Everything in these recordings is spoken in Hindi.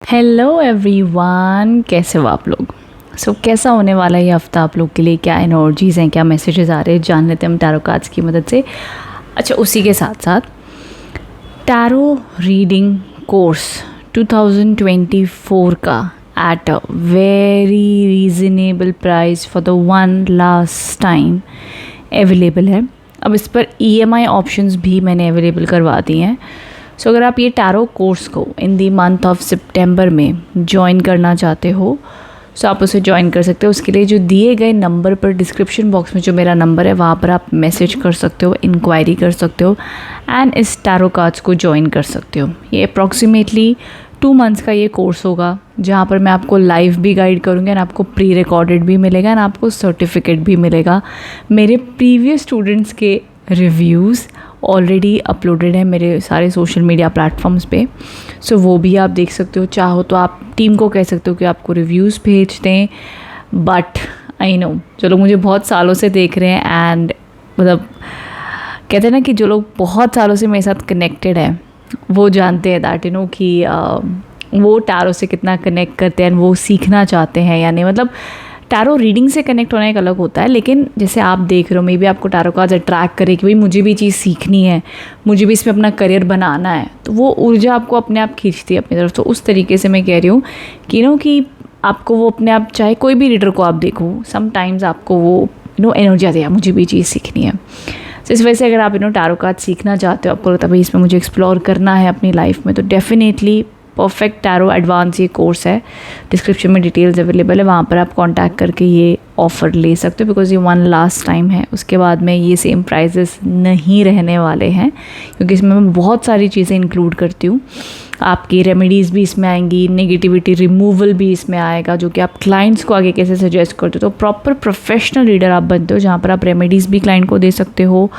हेलो एवरीवन, कैसे हो आप लोग। कैसा होने वाला है ये हफ्ता आप लोग के लिए, क्या एनर्जीज़ हैं, क्या मैसेजेस आ रहे हैं, जान लेते हैं हम टैरो कार्ड्स की मदद से। अच्छा, उसी के साथ साथ टैरो रीडिंग कोर्स 2024 का at a very reasonable price for the one last time available है। अब इस पर EMI ऑप्शंस भी मैंने अवेलेबल करवा दिए हैं। अगर आप ये टैरो कोर्स को इन दी मंथ ऑफ सितंबर में ज्वाइन करना चाहते हो, आप उसे ज्वाइन कर सकते हो। उसके लिए जो दिए गए नंबर पर, डिस्क्रिप्शन बॉक्स में जो मेरा नंबर है वहाँ पर आप मैसेज कर सकते हो, इंक्वायरी कर सकते हो एंड इस टैरो कार्ड्स को ज्वाइन कर सकते हो। ये अप्रॉक्सीमेटली 2 मंथ्स का ये कोर्स होगा, जहाँ पर मैं आपको लाइव भी गाइड करूँगी एंड आपको प्री रिकॉर्डेड भी मिलेगा एंड आपको सर्टिफिकेट भी मिलेगा। मेरे प्रीवियस स्टूडेंट्स के रिव्यूज़ ऑलरेडी अपलोडेड है मेरे सारे सोशल मीडिया प्लेटफॉर्म्स पे, वो भी आप देख सकते हो। चाहो तो आप टीम को कह सकते हो कि आपको रिव्यूज़ भेज दें, बट आई नो जो लोग मुझे बहुत सालों से देख रहे हैं एंड मतलब कहते हैं ना कि जो लोग बहुत सालों से मेरे साथ कनेक्टेड है वो जानते हैं दैट कि वो टैरो से कितना कनेक्ट करते हैं, वो सीखना चाहते हैं या नहीं। मतलब टैरो रीडिंग से कनेक्ट होना एक अलग होता है, लेकिन जैसे आप देख रहे हो मे बी आपको टैरो कार्ड्स अट्रैक्ट करे कि भाई मुझे भी चीज़ सीखनी है, मुझे भी इसमें अपना करियर बनाना है, तो वो ऊर्जा आपको अपने आप खींचती है अपनी तरफ। तो उस तरीके से मैं कह रही हूँ कि आपको वो अपने आप, चाहे कोई भी रीडर को आप देखो, समटाइम्स आपको वो एनर्जी आती है, मुझे भी चीज़ सीखनी है। इस वजह से अगर आप टैरो कार्ड सीखना चाहते हो, आपको लगता है भाई इसमें मुझे एक्सप्लोर करना है अपनी लाइफ में, तो डेफिनेटली परफेक्ट टैरो एडवांस ये कोर्स है। डिस्क्रिप्शन में डिटेल्स अवेलेबल है, वहाँ पर आप कांटेक्ट करके ये ऑफ़र ले सकते हो, बिकॉज ये वन लास्ट टाइम है। उसके बाद में ये सेम प्राइजेस नहीं रहने वाले हैं, क्योंकि इसमें मैं बहुत सारी चीज़ें इंक्लूड करती हूँ। आपकी रेमेडीज़ भी इसमें आएंगी, नेगेटिविटी रिमूवल भी इसमें आएगा, जो कि आप क्लाइंट्स को आगे कैसे सजेस्ट करते हो। तो प्रॉपर प्रोफेशनल रीडर आप बनते हो, जहाँ पर आप रेमेडीज़ भी क्लाइंट को दे सकते हो,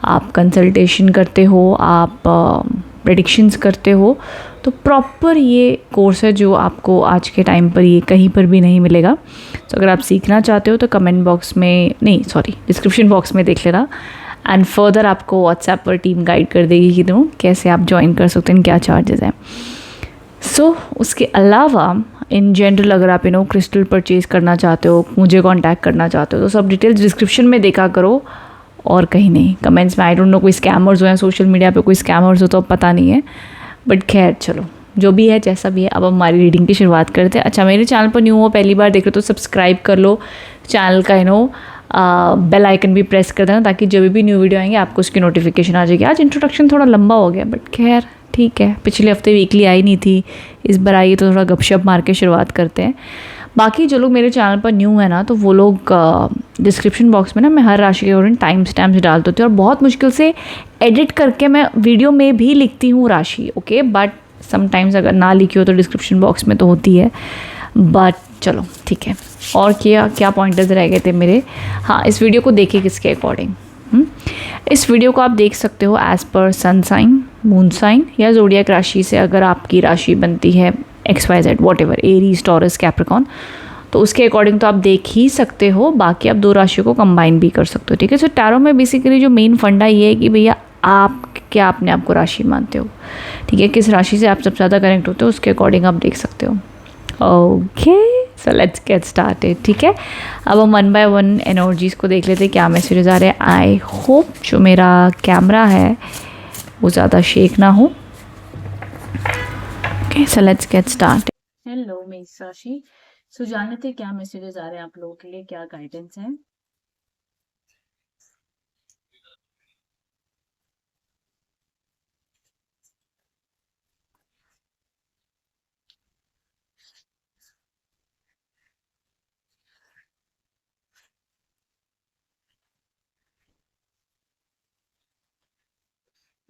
आप कंसल्टेशन करते हो, आप प्रेडिक्शंस करते हो। तो प्रॉपर ये कोर्स है जो आपको आज के टाइम पर ये कहीं पर भी नहीं मिलेगा। अगर आप सीखना चाहते हो तो कमेंट बॉक्स में, नहीं सॉरी, डिस्क्रिप्शन बॉक्स में देख लेना एंड फर्दर आपको व्हाट्सएप पर टीम गाइड कर देगी कि कैसे आप ज्वाइन कर सकते हैं, क्या चार्जेस हैं। उसके अलावा इन जनरल अगर आप क्रिस्टल परचेज़ करना चाहते हो, मुझे कांटेक्ट करना चाहते हो, तो सब डिटेल्स डिस्क्रिप्शन में देखा करो और कहीं नहीं। कमेंट्स में आई डोंट नो कोई स्कैमर्स हो या सोशल मीडिया पे कोई स्कैमर्स हो तो अब पता नहीं है, बट खैर चलो जो भी है जैसा भी है, अब हमारी रीडिंग की शुरुआत करते हैं। अच्छा, मेरे चैनल पर न्यू हो, पहली बार देख रहे हो तो सब्सक्राइब कर लो चैनल का, बेल आइकन भी प्रेस कर देना, ताकि जब भी न्यू वीडियो आएंगे आपको उसकी नोटिफिकेशन आ जाएगी। आज इंट्रोडक्शन थोड़ा लंबा हो गया, बट खैर ठीक है, पिछले हफ्ते वीकली आई नहीं थी, इस बार आई तो थोड़ा गपशप मार के शुरुआत करते हैं। बाकी जो लोग मेरे चैनल पर न्यू है ना, तो वो लोग डिस्क्रिप्शन बॉक्स में ना मैं हर राशि के अकॉर्डिंग टाइम स्टैम्प्स डाल देती हूँ, और बहुत मुश्किल से एडिट करके मैं वीडियो में भी लिखती हूँ राशि, ओके। बट समटाइम्स अगर ना लिखी हो तो डिस्क्रिप्शन बॉक्स में तो होती है, बट चलो ठीक है। और क्या क्या पॉइंटर्स रह गए थे मेरे। हाँ, इस वीडियो को देखिए किसके अकॉर्डिंग। इस वीडियो को आप देख सकते हो as per sun sign, moon sign या जोडियक राशि से। अगर आपकी राशि बनती है XYZ whatever, Aries, Taurus, Capricorn, तो उसके अकॉर्डिंग तो आप देख ही सकते हो। बाकी आप 2 राशियों को कंबाइन भी कर सकते हो, ठीक है। टैरो में बेसिकली जो मेन फंडा ये है कि भैया आप क्या अपने आप को राशि मानते हो, ठीक है। किस राशि से आप सबसे ज़्यादा कनेक्ट होते हो उसके अकॉर्डिंग आप देख सकते हो। Okay, so let's get started, ठीक है। अब हम 1 बाय 1 एनर्जीज़ को देख लेते हैं क्या मैसेजेस आ रहे हैं। आई होप जो मेरा कैमरा है वो ज़्यादा शेक ना हो। Okay, so let's get started. Hello मेष राशि, जानते थे क्या मैसेजेस आ रहे हैं आप लोगों के लिए, क्या गाइडेंस है।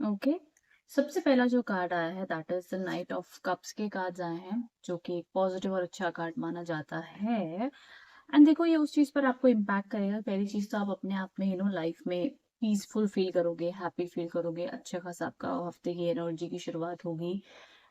ओके, सबसे पहला जो कार्ड आया है that is the night of cups के कार्ड्स आए हैं, जो कि एक पॉजिटिव और अच्छा कार्ड माना जाता है। एंड देखो, ये उस चीज़ पर आपको इम्पैक्ट करेगा। पहली चीज़ तो आप अपने आप में लाइफ में पीसफुल फील करोगे, हैप्पी फील करोगे, अच्छा खासा आपका हफ्ते की एनर्जी की शुरुआत होगी।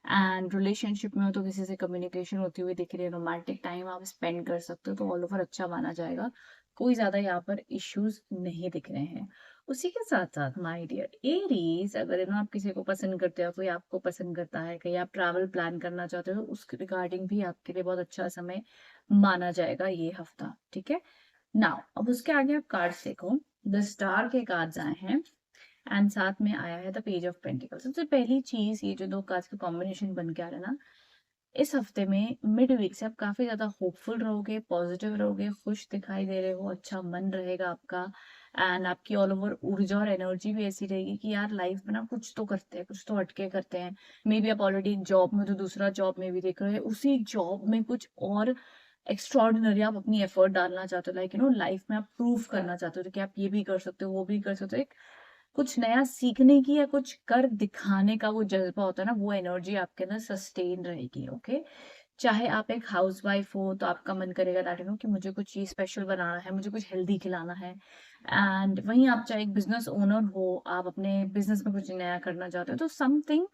एंड रिलेशनशिप में हो तो किसी से कम्युनिकेशन होती हुई दिख रही है, रोमांटिक टाइम आप स्पेंड कर सकते हो, तो ऑल ओवर अच्छा माना जाएगा। कोई ज़्यादा यहाँ पर इश्यूज नहीं दिख रहे हैं। उसी के साथ-साथ माय डियर एरीज़, अगर यू नो आप किसी को पसंद करते हो, कोई आपको पसंद करता है, कहीं आप ट्रैवल प्लान करना चाहते हो, उसके रिगार्डिंग भी आपके लिए बहुत अच्छा समय माना जाएगा ये हफ्ता, ठीक है? नाउ अब उसके आगे आप कार्ड्स देखो, द स्टार के कार्ड्स आए हैं एंड साथ में आया है द पेज ऑफ पेंटिकल्स। सबसे पहली चीज़, ये जो 2 कार्ड्स का कॉम्बिनेशन बन के आ रहा है ना, इस हफ्ते में मिड वीक से आप काफ़ी ज़्यादा होपफुल रहोगे, पॉजिटिव रहोगे, खुश दिखाई दे रहे हो, अच्छा मन रहेगा आपका एंड आपकी ऑल ओवर ऊर्जा और एनर्जी भी ऐसी रहेगी कि यार लाइफ में ना कुछ तो करते हैं, कुछ तो हटके करते हैं। मे बी आप ऑलरेडी एक जॉब में, तो दूसरा जॉब में भी देख रहे हो, उसी जॉब में कुछ और एक्स्ट्रॉर्डिनरी आप अपनी एफर्ट डालना चाहते हो, लाइक यू नो लाइफ में आप प्रूव करना चाहते हो कि आप ये भी कर सकते हो, वो भी कर सकते हो। एक कुछ नया सीखने की या कुछ कर दिखाने का वो जज़्बा होता है ना, वो एनर्जी आपके अंदर सस्टेन रहेगी, ओके? चाहे आप एक हाउसवाइफ हो, तो आपका मन करेगा दैट यू नो कि मुझे कुछ चीज़ स्पेशल बनाना है, मुझे कुछ हेल्दी खिलाना है। एंड वहीं आप चाहे एक बिज़नेस ओनर हो, आप अपने बिज़नेस में कुछ नया करना चाहते हो, तो समथिंग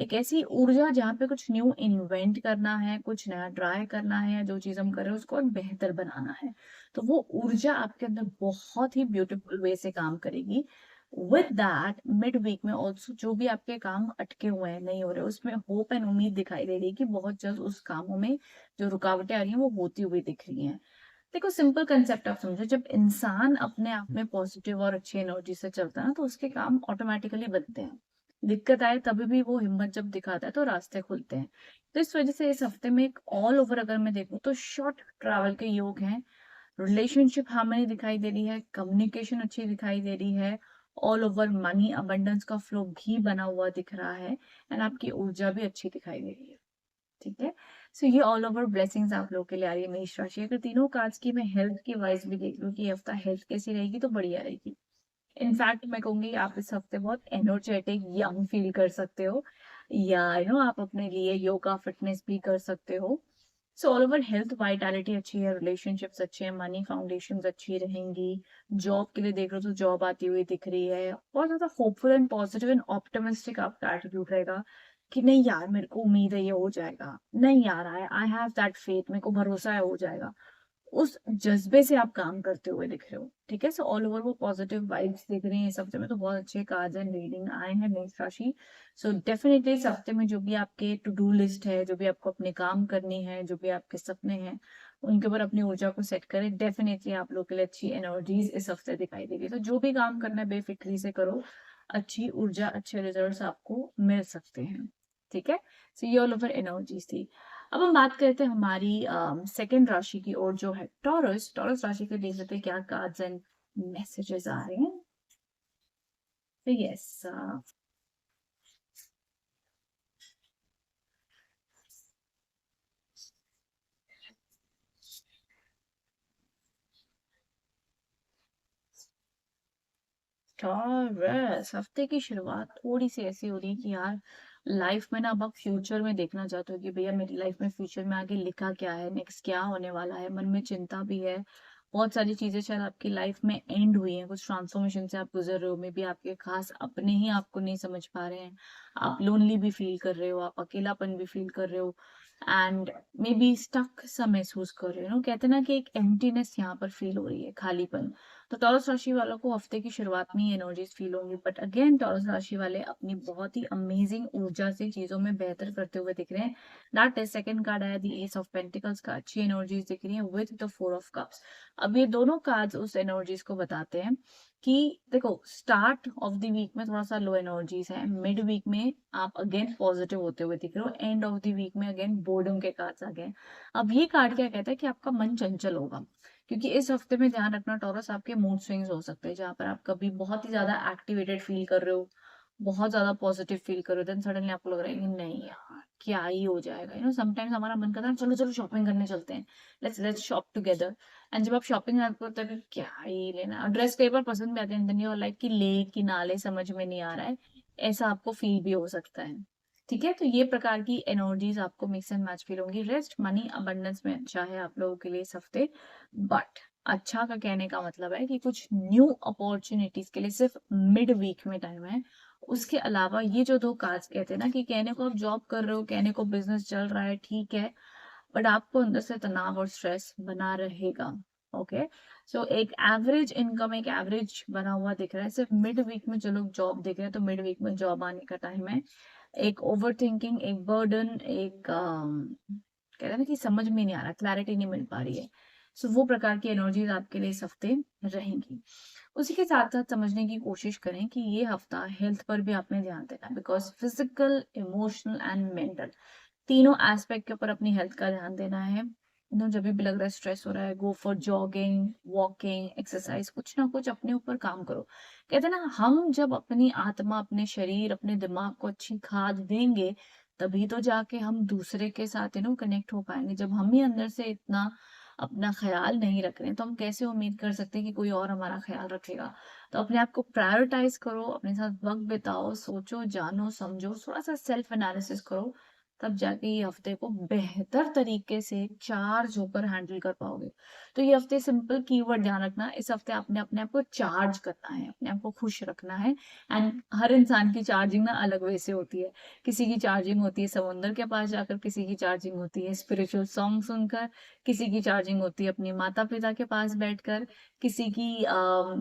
एक ऐसी ऊर्जा जहाँ पे कुछ न्यू इन्वेंट करना है, कुछ नया ट्राई करना है, या जो चीज़ हम कर रहे हैं उसको और बेहतर बनाना है। तो वो ऊर्जा आपके अंदर बहुत ही ब्यूटीफुल वे से काम करेगी। विद दैट मिड वीक में ऑल्सो जो भी आपके काम अटके हुए हैं, नहीं हो रहे, उसमें होप एंड उम्मीद दिखाई दे रही है कि बहुत जल्द उस कामों में जो रुकावटें आ रही हैं वो होती हुई दिख रही हैं। देखो सिंपल कंसेप्ट आप समझो, जब इंसान अपने आप में पॉजिटिव और अच्छी एनर्जी से चलता है ना, तो उसके काम ऑटोमेटिकली बनते हैं। दिक्कत आए तभी भी वो हिम्मत जब दिखाता है तो रास्ते खुलते हैं। तो इस वजह से इस हफ्ते में एक ऑल ओवर अगर मैं देखूं तो शॉर्ट ट्रैवल के योग हैं, रिलेशनशिप हार्मनी दिखाई दे रही है, कम्युनिकेशन अच्छी दिखाई दे रही है, ऑल ओवर मनी अबंडेंस का फ्लो भी बना हुआ दिख रहा है एंड आपकी ऊर्जा भी अच्छी दिखाई दे रही है, ठीक है? सो ये ऑल ओवर ब्लेसिंग्स आप लोगों के लिए आ रही है मेष राशि। अगर तीनों कार्ड्स की मैं हेल्थ की वाइज भी देख लूं कि ये हफ्ता हेल्थ कैसी रहेगी, तो बढ़िया रहेगी। इनफैक्ट मैं कहूंगी आप इस हफ्ते बहुत एनर्जेटिक यंग फील कर सकते हो, या यू नो आप अपने लिए योगा फिटनेस भी कर सकते हो। सो ऑल ओवर हेल्थ वाइटैलिटी अच्छी है, रिलेशनशिप्स अच्छे हैं, मनी फाउंडेशंस अच्छी रहेंगी। जॉब के लिए देख रहे हो तो जॉब आती हुई दिख रही है। बहुत ज्यादा hopeful and positive and optimistic आपका एटीट्यूड रहेगा कि नहीं यार मेरे को उम्मीद है ये हो जाएगा, नहीं यार आई हैव दैट फेथ, मेरे को भरोसा है हो जाएगा। उस जज्बे से आप काम करते हुए दिख रहे हो, ठीक है? सो ऑल ओवर वो पॉजिटिव वाइब्स दिख रही हैं इस हफ्ते में, तो बहुत अच्छे कार्ड्स एंड रीडिंग आए हैं मेष राशि। सो डेफिनेटली इस हफ्ते में जो भी आपके टू डू लिस्ट है, जो भी आपको अपने काम करने हैं, जो भी आपके सपने हैं, उनके ऊपर अपनी ऊर्जा को सेट करें। डेफिनेटली आप लोग के लिए अच्छी एनर्जीज इस हफ्ते दिखाई देगी। तो जो भी काम करना है बेफिक्री से करो, अच्छी ऊर्जा, अच्छे रिजल्ट्स आपको मिल सकते हैं, ठीक है? सो ये ऑल ओवर एनर्जीज थी। अब हम बात करते हैं हमारी सेकंड राशि की ओर, जो है टॉरस। टॉरस राशि के देख लेते हैं क्या कार्ड्स एंड मैसेजेस आ रहे हैं। तो यस, टॉरस हफ्ते की शुरुआत थोड़ी सी ऐसी हो रही है कि यार लाइफ में ना अब आप फ्यूचर में देखना चाहते हो कि भैया मेरी लाइफ में फ्यूचर में आगे लिखा क्या है, नेक्स्ट क्या होने वाला है। मन में चिंता भी है, बहुत सारी चीजें शायद आपकी लाइफ में एंड हुई हैं, कुछ ट्रांसफॉर्मेशन से आप गुजर रहे हो, मे बी आपके खास अपने ही आपको नहीं समझ पा रहे हैं, आप लोनली भी फील कर रहे हो, आप अकेलापन भी फील कर रहे हो एंड मे बी स्टक सा महसूस कर रहे हो। कहते हैं ना कि एक एम्प्टीनेस यहाँ पर फील हो रही है, खालीपन। तो टॉरस राशि वालों को हफ्ते की शुरुआत में ही एनर्जीज फील होंगी, बट अगेन टॉरस राशि वाले अपनी बहुत ही अमेजिंग ऊर्जा से चीजों में बेहतर करते हुए दिख रहे हैं। दैट इज सेकंड कार्ड आया द एस ऑफ पेंटिकल्स का, अच्छी एनर्जीज दिख रही है with the four of cups. अब ये दोनों कार्ड्स उस एनर्जीज को बताते हैं कि देखो स्टार्ट ऑफ द वीक में थोड़ा सा लो एनर्जीज है, मिड वीक में आप अगेन पॉजिटिव होते हुए दिख रहे हो, एंड ऑफ द वीक में अगेन बोर्डम के कार्ड्स आ गए। अब ये कार्ड क्या कहता है कि आपका मन चंचल होगा, क्योंकि इस हफ्ते में ध्यान रखना टॉरस, आपके मूड स्विंग्स हो सकते हैं, जहां पर आप कभी बहुत ही ज्यादा एक्टिवेटेड फील कर रहे हो, बहुत ज्यादा पॉजिटिव फील कर रहे हो, देन सडनली आपको लग रहा है कि नहीं यार क्या ही हो जाएगा। समटाइम्स हमारा मन करता है चलो चलो शॉपिंग करने चलते हैं, let's let's shop together. And जब आप शॉपिंग करते हो तो क्या ही लेना, ड्रेस कई बार पसंद भी आते हैं, देन यू आर लाइक कि ले कि ना ले समझ में नहीं आ रहा है, ऐसा आपको फील भी हो सकता है, ठीक है? तो ये प्रकार की एनर्जीज आपको मिक्स एंड मैच फील होंगी। रेस्ट मनी अबंडेंस में अच्छा है आप लोगों के लिए इस हफ्ते, बट अच्छा का कहने का मतलब है कि कुछ न्यू अपॉर्चुनिटीज के लिए सिर्फ मिड वीक में टाइम है। उसके अलावा ये जो दो कार्ड्स कहते हैं ना कि कहने को आप जॉब कर रहे हो, कहने को बिजनेस चल रहा है, ठीक है, बट आपको अंदर से तनाव और स्ट्रेस बना रहेगा। ओके। सो एक एवरेज इनकम, एक एवरेज बना हुआ दिख रहा है। सिर्फ मिड वीक में जो लोग जॉब देख रहे हैं तो मिड वीक में जॉब आने का टाइम है। एक ओवर थिंकिंग, एक बर्डन, एक कह रहे हैं ना कि समझ में नहीं आ रहा, क्लैरिटी नहीं मिल पा रही है। सो वो प्रकार की एनर्जीज आपके लिए इस हफ्ते रहेंगी। उसी के साथ साथ समझने की कोशिश करें कि ये हफ्ता हेल्थ पर भी आपने ध्यान देना है, because physical, emotional and mental तीनों एस्पेक्ट के ऊपर अपनी हेल्थ का ध्यान देना है। जब भी लग रहा है स्ट्रेस हो रहा है, go for jogging, walking, exercise, कुछ ना कुछ अपने ऊपर काम करो। कहते हैं ना, हम जब अपनी आत्मा, अपने शरीर, अपने दिमाग को अच्छी खाद देंगे तभी तो जाके हम दूसरे के साथ कनेक्ट हो पाएंगे। जब हम ही अंदर से इतना अपना ख्याल नहीं रख रहे हैं तो हम कैसे उम्मीद कर सकते हैं कि कोई और हमारा ख्याल रखेगा। तो अपने आप को प्रायोरिटाइज करो, अपने साथ वक्त बिताओ, सोचो, जानो, समझो, थोड़ा सा सेल्फ एनालिसिस करो। तब जाके ये हफ्ते को बेहतर तरीके से चार्ज होकर हैंडल कर पाओगे। तो ये हफ्ते सिंपल कीवर्ड ध्यान रखना, इस हफ्ते आपने अपने आप को चार्ज करना है, अपने आप को खुश रखना है। एंड हर इंसान की चार्जिंग ना अलग वे से होती है। किसी की चार्जिंग होती है समुंदर के पास जाकर, किसी की चार्जिंग होती है स्पिरिचुअल सॉन्ग सुनकर, किसी की चार्जिंग होती है अपने माता पिता के पास बैठकर, किसी की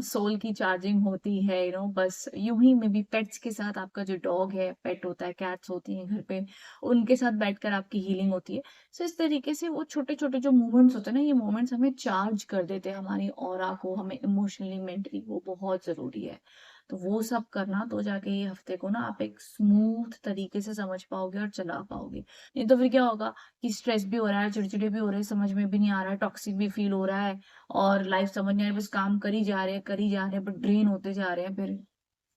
सोल की चार्जिंग होती है बस यूं ही में भी पेट्स के साथ। आपका जो डॉग है, पेट होता है, कैट्स होती हैं घर पे, उनके साथ बैठकर आपकी हीलिंग होती है। सो इस तरीके से वो छोटे छोटे जो मूवमेंट्स होते हैं ना, ये मूवमेंट्स हमें चार्ज कर देते हैं, हमारी ऑरा को, हमें इमोशनली, मेंटली, वो बहुत जरूरी है। तो वो सब करना, तो जाके ये हफ्ते को ना आप एक स्मूथ तरीके से समझ पाओगे और चला पाओगे। नहीं तो फिर क्या होगा कि स्ट्रेस भी हो रहा है, चिड़चिड़े भी हो रहे हैं, समझ में भी नहीं आ रहा है, टॉक्सिक भी फील हो रहा है, और लाइफ समझ नहीं आ रही, बस काम करी जा रहे हैं, करी जा रहे हैं, बट ड्रेन होते जा रहे हैं। फिर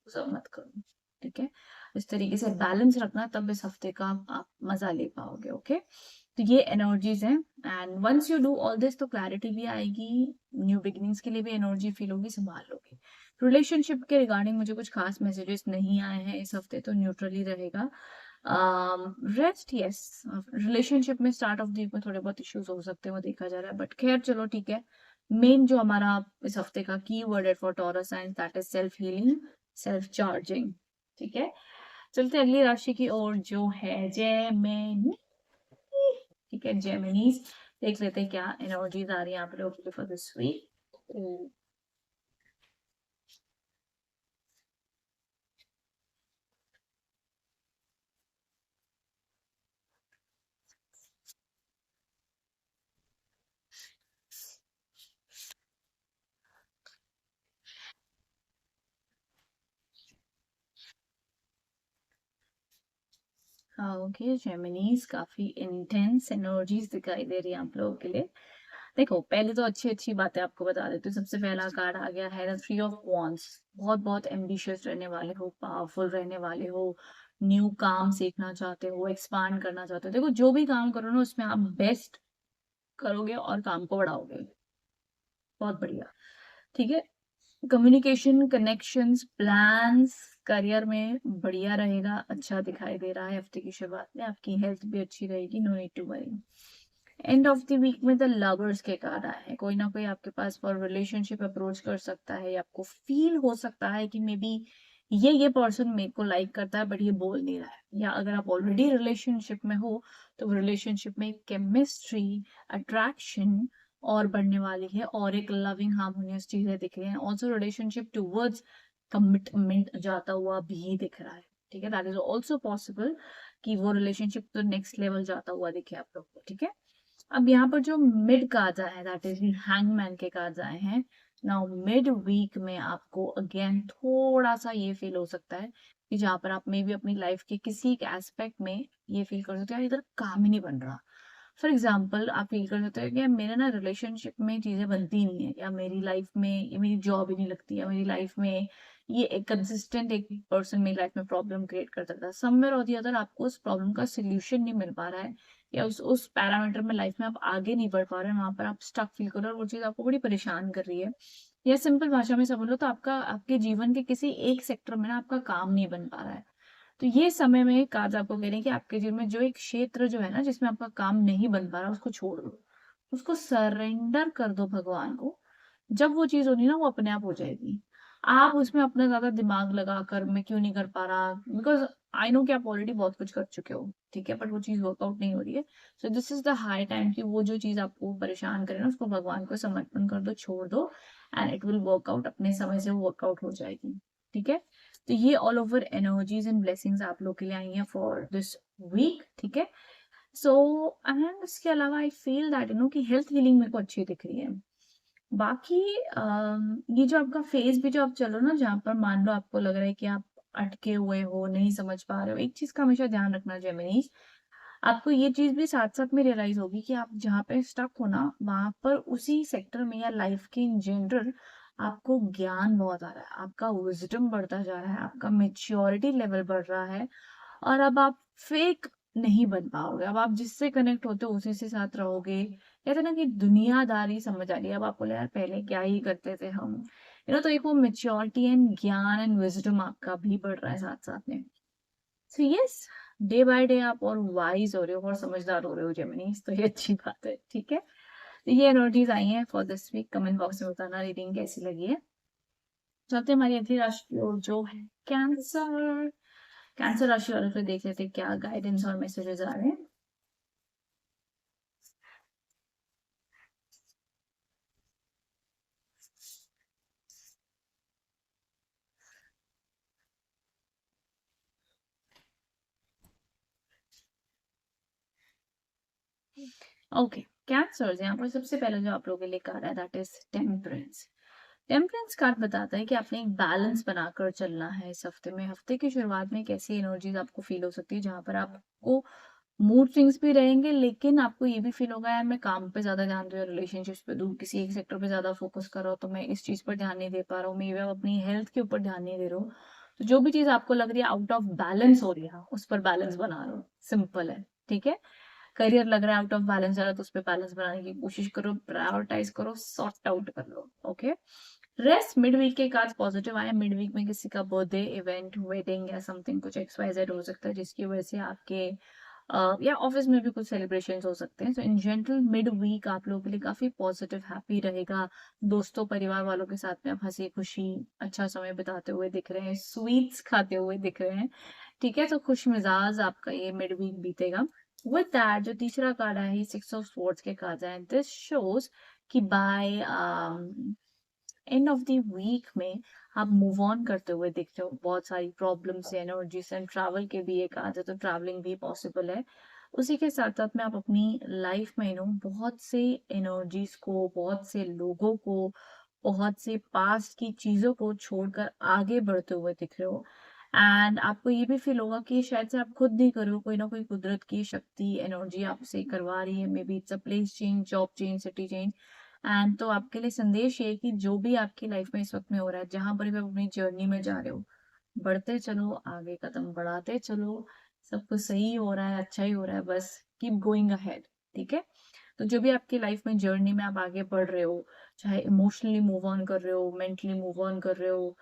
सब मत करो, ठीक है। इस तरीके से बैलेंस रखना, तब इस हफ्ते का आप मजा ले पाओगे। ओके, तो ये एनर्जीज हैं। And once you do all this तो क्लैरिटी भी आएगी, न्यू बिगिनिंग्स के लिए भी एनर्जी फील होगी, संभाल लोगे। रिलेशनशिप के रिगार्डिंग मुझे कुछ खास मैसेजेस नहीं आए हैं इस हफ्ते, तो न्यूट्रली रहेगा। रेस्ट, यस, रिलेशनशिप में स्टार्ट ऑफ वीक में थोड़े बहुत इश्यूज हो सकते हैं, वो देखा जा रहा है, बट खैर चलो ठीक है। मेन जो हमारा इस हफ्ते का की वर्ड है for taurus science, that is self healing, self charging. ठीक है, चलते हैं अगली राशि की ओर जो है जेमिनी। ठीक है, जेमिनीज, देख लेते हैं क्या एनर्जीज आ रही है आप लोगों के लिए फॉर दिस वीक। हाँ ओके, जेमिनीज काफी इंटेंस एनर्जीज दिखाई दे रही है आप लोगों के लिए। देखो, पहले तो अच्छी अच्छी बातें आपको बता देती हूँ। सबसे पहला कार्ड आ गया है थ्री ऑफ वॉन्ड्स। बहुत बहुत एम्बिशियस रहने वाले हो, पावरफुल रहने वाले हो, न्यू काम सीखना चाहते हो, एक्सपांड करना चाहते हो। देखो, जो भी काम करो ना उसमें आप बेस्ट करोगे और काम को बढ़ाओगे। बहुत बढ़िया, ठीक है। कम्युनिकेशन, कनेक्शंस, प्लान्स, करियर में बढ़िया रहेगा, अच्छा दिखाई दे रहा है हफ्ते की शुरुआत में। आपकी हेल्थ भी अच्छी रहेगी, no need to worry. End of the week में द लवर्स के कार्ड आए हैं। कोई ना कोई आपके पास फॉर रिलेशनशिप अप्रोच कर सकता है, आपको फील हो सकता है कि मे बी ये पर्सन मेरे को लाइक करता है बट ये बोल नहीं रहा है। या अगर आप ऑलरेडी रिलेशनशिप में हो तो रिलेशनशिप में केमिस्ट्री, अट्रैक्शन और बढ़ने वाली है, और एक लविंग हार्मोनियस चीजें दिख रही हैं। ऑल्सो रिलेशनशिप टूवर्ड्स कमिटमेंट जाता हुआ भी दिख रहा है। ठीक है, दैट इज ऑल्सो पॉसिबल कि वो रिलेशनशिप तो नेक्स्ट लेवल जाता हुआ दिखे आप लोग को। ठीक है, अब यहाँ पर जो मिड कार्ड्स आए हैं, दैट इज हैंगमैन के कार्ड्स आए हैं। नाउ मिड वीक में आपको अगेन थोड़ा सा ये फील हो सकता है कि जहाँ पर आप मे भी अपनी लाइफ के किसी एक एस्पेक्ट में ये फील कर सकते हो यार इधर काम ही नहीं बन रहा। फॉर एग्जाम्पल, आप फील कर सकते हो कि यार मेरे ना रिलेशनशिप में चीजें बनती ही नहीं है, या मेरी लाइफ में ये मेरी जॉब ही नहीं लगती, या मेरी लाइफ में ये एक कंसिस्टेंट एक पर्सन मेरी लाइफ में प्रॉब्लम क्रिएट कर सकता है। समवेयर और दी अदर आपको उस प्रॉब्लम का सोल्यूशन नहीं मिल पा रहा है, या उस पैरामीटर में लाइफ में आप आगे नहीं बढ़ पा रहे हैं, वहां पर आप स्टक फील कर रहे हो और वो चीज आपको बड़ी परेशान कर रही है। या सिंपल भाषा में समझ लो तो आपका आपके जीवन के किसी एक सेक्टर में ना आपका काम नहीं बन पा रहा है। तो ये समय में कार्ड आपको कह रहे हैं कि आपके जीवन में जो एक क्षेत्र जो है ना जिसमें आपका काम नहीं बन पा रहा, उसको छोड़ दो, उसको सरेंडर कर दो भगवान को। जब वो चीज होनी ना वो अपने आप हो जाएगी। आप उसमें अपना ज्यादा दिमाग लगाकर मैं क्यों नहीं कर पा रहा, बिकॉज आई नो कि आप ऑलरेडी बहुत कुछ कर चुके हो, ठीक है, बट वो चीज़ वर्कआउट नहीं हो रही है। So this is the high time कि वो जो चीज़ आपको परेशान करे ना, उसको भगवान को समर्पण कर दो, छोड़ दो, एंड इट विल वर्कआउट, अपने समय से वो वर्कआउट हो जाएगी, ठीक है। तो ये all over energies and blessings आप लोग के लिए आई हैं फॉर दिस वीक, ठीक है। सो एंड इसके अलावा I feel that you know कि हेल्थ हीलिंग मेरे को अच्छी दिख रही है। बाकी ये जो आपका फेज भी जो आप चलो ना, जहाँ पर मान लो आपको लग रहा है कि आप अटके हुए हो, नहीं समझ पा रहे हो, एक चीज का हमेशा ध्यान रखना जेमिनीज, आपको ये चीज भी साथ साथ में रियलाइज होगी कि आप जहाँ पे स्टक हो ना, वहां पर उसी सेक्टर में या लाइफ के इन जनरल आपको ज्ञान बहुत आ रहा है, आपका विजडम बढ़ता जा रहा है, आपका मेच्योरिटी लेवल बढ़ रहा है, और अब आप फेक नहीं बन पाओगे। अब आप जिससे कनेक्ट होते हो उसी से साथ रहोगे। कहते हैं ना कि दुनियादारी समझ आ रही है अब आपको, यार पहले क्या ही करते थे हम, तो एक वो मेच्योरिटी एंड ज्ञान एंड विजडम आपका भी बढ़ रहा है साथ साथ में। So yes, day by day आप और वाइज हो रहे हो और समझदार हो रहे हो जेमिनीज, तो ये अच्छी बात है, ठीक है। तो ये एनर्जीज आई हैं for this week. Comment box में बताना रीडिंग कैसी लगी है। चलते हैं हमारी अगली राशि की ओर, जो है कैंसर। कैंसर राशि वालों को देख लेते हैं क्या गाइडेंस और मैसेजेस आ रहे हैं। ओके, कैंसर यहाँ पर सबसे पहले जो आप लोगों के लिए कार्ड है that is temperance. Temperance card बताता है कि आपने एक बैलेंस बनाकर चलना है इस हफ्ते में। हफ्ते की शुरुआत में कैसी एनर्जीज आपको फील हो सकती है, जहां पर आपको मूड स्विंग्स भी रहेंगे, लेकिन आपको ये भी फील होगा यार मैं काम पे ज्यादा ध्यान दूं, रिलेशनशिप्स पे दूं, किसी एक सेक्टर पे ज्यादा फोकस कर रहा हूँ तो मैं इस चीज पर ध्यान नहीं दे पा रहा हूँ, मैं अपनी हेल्थ के ऊपर ध्यान नहीं दे रहा हूँ। तो जो भी चीज आपको लग रही है आउट ऑफ बैलेंस हो रही है, उस पर बैलेंस बना रहा हूँ, सिंपल है, ठीक है। करियर लग रहा है आउट ऑफ बैलेंस जा रहा है, तो उस पर बैलेंस बनाने की कोशिश करो, प्रायोरिटाइज करो, सॉर्ट आउट कर लो, ओके। रेस्ट मिड वीक के कार्ड पॉजिटिव आए। मिड वीक में किसी का बर्थडे इवेंट, वेडिंग या समथिंग कुछ XYZ हो सकता है, जिसकी वजह से आपके या ऑफिस में भी कुछ सेलिब्रेशन हो सकते हैं। सो इन जनरल मिड वीक आप लोगों के लिए काफी पॉजिटिव हैप्पी रहेगा। दोस्तों परिवार वालों के साथ में आप हंसी खुशी अच्छा समय बिताते हुए दिख रहे हैं, स्वीट्स खाते हुए दिख रहे हैं, ठीक है। तो खुश मिजाज आपका ये मिड वीक बीतेगा। विद दैट जो तीसरा कार्ड है 6 ऑफ स्वॉर्ड्स के कार्ड है। दिस शोज कि by end of the week में आप मूव ऑन करते हुए दिख रहे हो। बहुत सारी प्रॉब्लम्स एनर्जीज एंड ट्रैवल के भी एक आदत, तो ट्रैवलिंग भी पॉसिबल है। उसी के साथ साथ में आप अपनी लाइफ में बहुत से एनर्जीज को, बहुत से लोगों को, बहुत से पास्ट की चीजों को छोड़कर आगे बढ़ते हुए दिख रहे हो। एंड आपको ये भी फील होगा कि शायद से आप खुद नहीं करो, कोई ना कोई कुदरत की शक्ति एनर्जी आपसे करवा रही है। May be it's a place change, job change, city change. And तो आपके लिए संदेश ये है कि जो भी आपकी लाइफ में इस वक्त में हो रहा है, जहां पर भी आप अपनी जर्नी में जा रहे हो, बढ़ते चलो, आगे कदम बढ़ाते चलो, सब कुछ सही हो रहा है, अच्छा ही हो रहा है, बस कीप गोइंग अहेड, ठीक है। तो जो भी आपकी लाइफ में जर्नी में आप आगे बढ़ रहे हो, चाहे इमोशनली मूव ऑन कर रहे हो, मेंटली मूव ऑन कर रहे हो,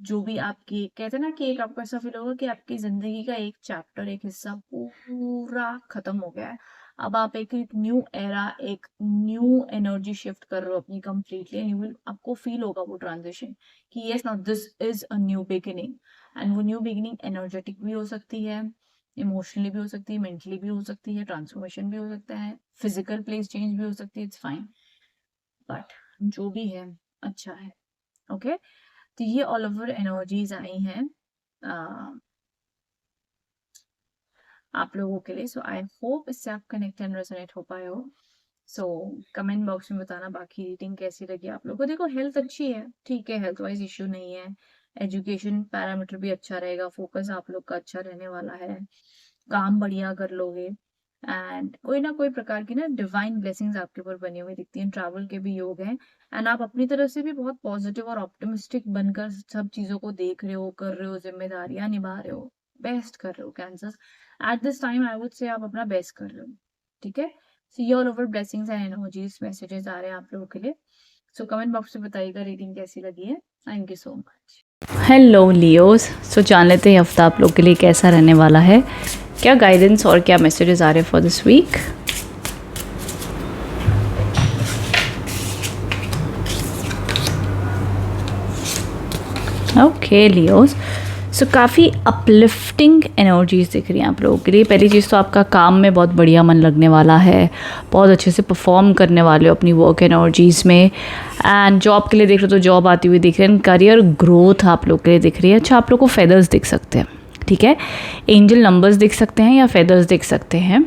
जो भी आपकी कहते हैं ना कि एक आपको ऐसा फील होगा कि आपकी जिंदगी का एक चैप्टर, एक हिस्सा पूरा खत्म हो गया है। अब आप एक न्यू एरा, एक न्यू एनर्जी शिफ्ट कर रहे हो अपनी कंप्लीटली, एंड यू विल, आपको फील होगा वो ट्रांजिशन कि yes now this is a new beginning. And वो न्यू बिगिनिंग एनर्जेटिक भी हो सकती है, इमोशनली भी हो सकती है, मेंटली भी हो सकती है, ट्रांसफॉर्मेशन भी हो सकता है, फिजिकल प्लेस चेंज भी हो सकती है, इट्स फाइन, बट जो भी है अच्छा है, ओके। तो ये ऑल ओवर एनर्जीज आई हैं आप लोगों के लिए। सो आई होप इससे आप कनेक्ट एंड रेजोनेट हो पाए हो। सो कमेंट बॉक्स में बताना बाकी रीडिंग कैसी लगी आप लोगों को। देखो हेल्थ अच्छी है, ठीक है, हेल्थ वाइज इश्यू नहीं है। एजुकेशन पैरामीटर भी अच्छा रहेगा, फोकस आप लोग का अच्छा रहने वाला है, काम बढ़िया कर लोगे, एंड कोई ना कोई प्रकार की ना डिवाइन ब्लेसिंग्स आपके ऊपर बनी हुई दिखती हैं। ट्रैवल के भी योग हैं, एंड आप अपनी तरफ से भी बहुत पॉजिटिव और ऑप्टिमिस्टिक बनकर सब चीजों को देख रहे हो, कर रहे हो, जिम्मेदारियां निभा रहे हो, बेस्ट कर रहे हो Cancer. At this time I would say आप अपना बेस्ट कर रहे हो, ठीक है। See all over blessings and energies messages आ रहे हैं आप लोगों के लिए। सो कमेंट बॉक्स में बताइएगा रीडिंग कैसी लगी है। Thank you so much. Hello Leos. So जान लेते हैं हफ्ता आप लोग के लिए कैसा रहने वाला है, क्या गाइडेंस और क्या मैसेजेस आ रहे हैं for this week. Okay Leos, so काफ़ी अपलिफ्टिंग एनर्जीज दिख रही हैं आप लोगों के लिए। पहली चीज़ तो आपका काम में बहुत बढ़िया मन लगने वाला है, बहुत अच्छे से परफॉर्म करने वाले हो अपनी वर्क एनर्जीज़ में। एंड जॉब के लिए देख रहे हो तो जॉब आती हुई दिख रही है, करियर ग्रोथ आप लोग के लिए दिख रही है। अच्छा, आप लोग को फेदर्स दिख सकते हैं, ठीक है, एंजल नंबर्स दिख सकते हैं या फेदर्स दिख सकते हैं।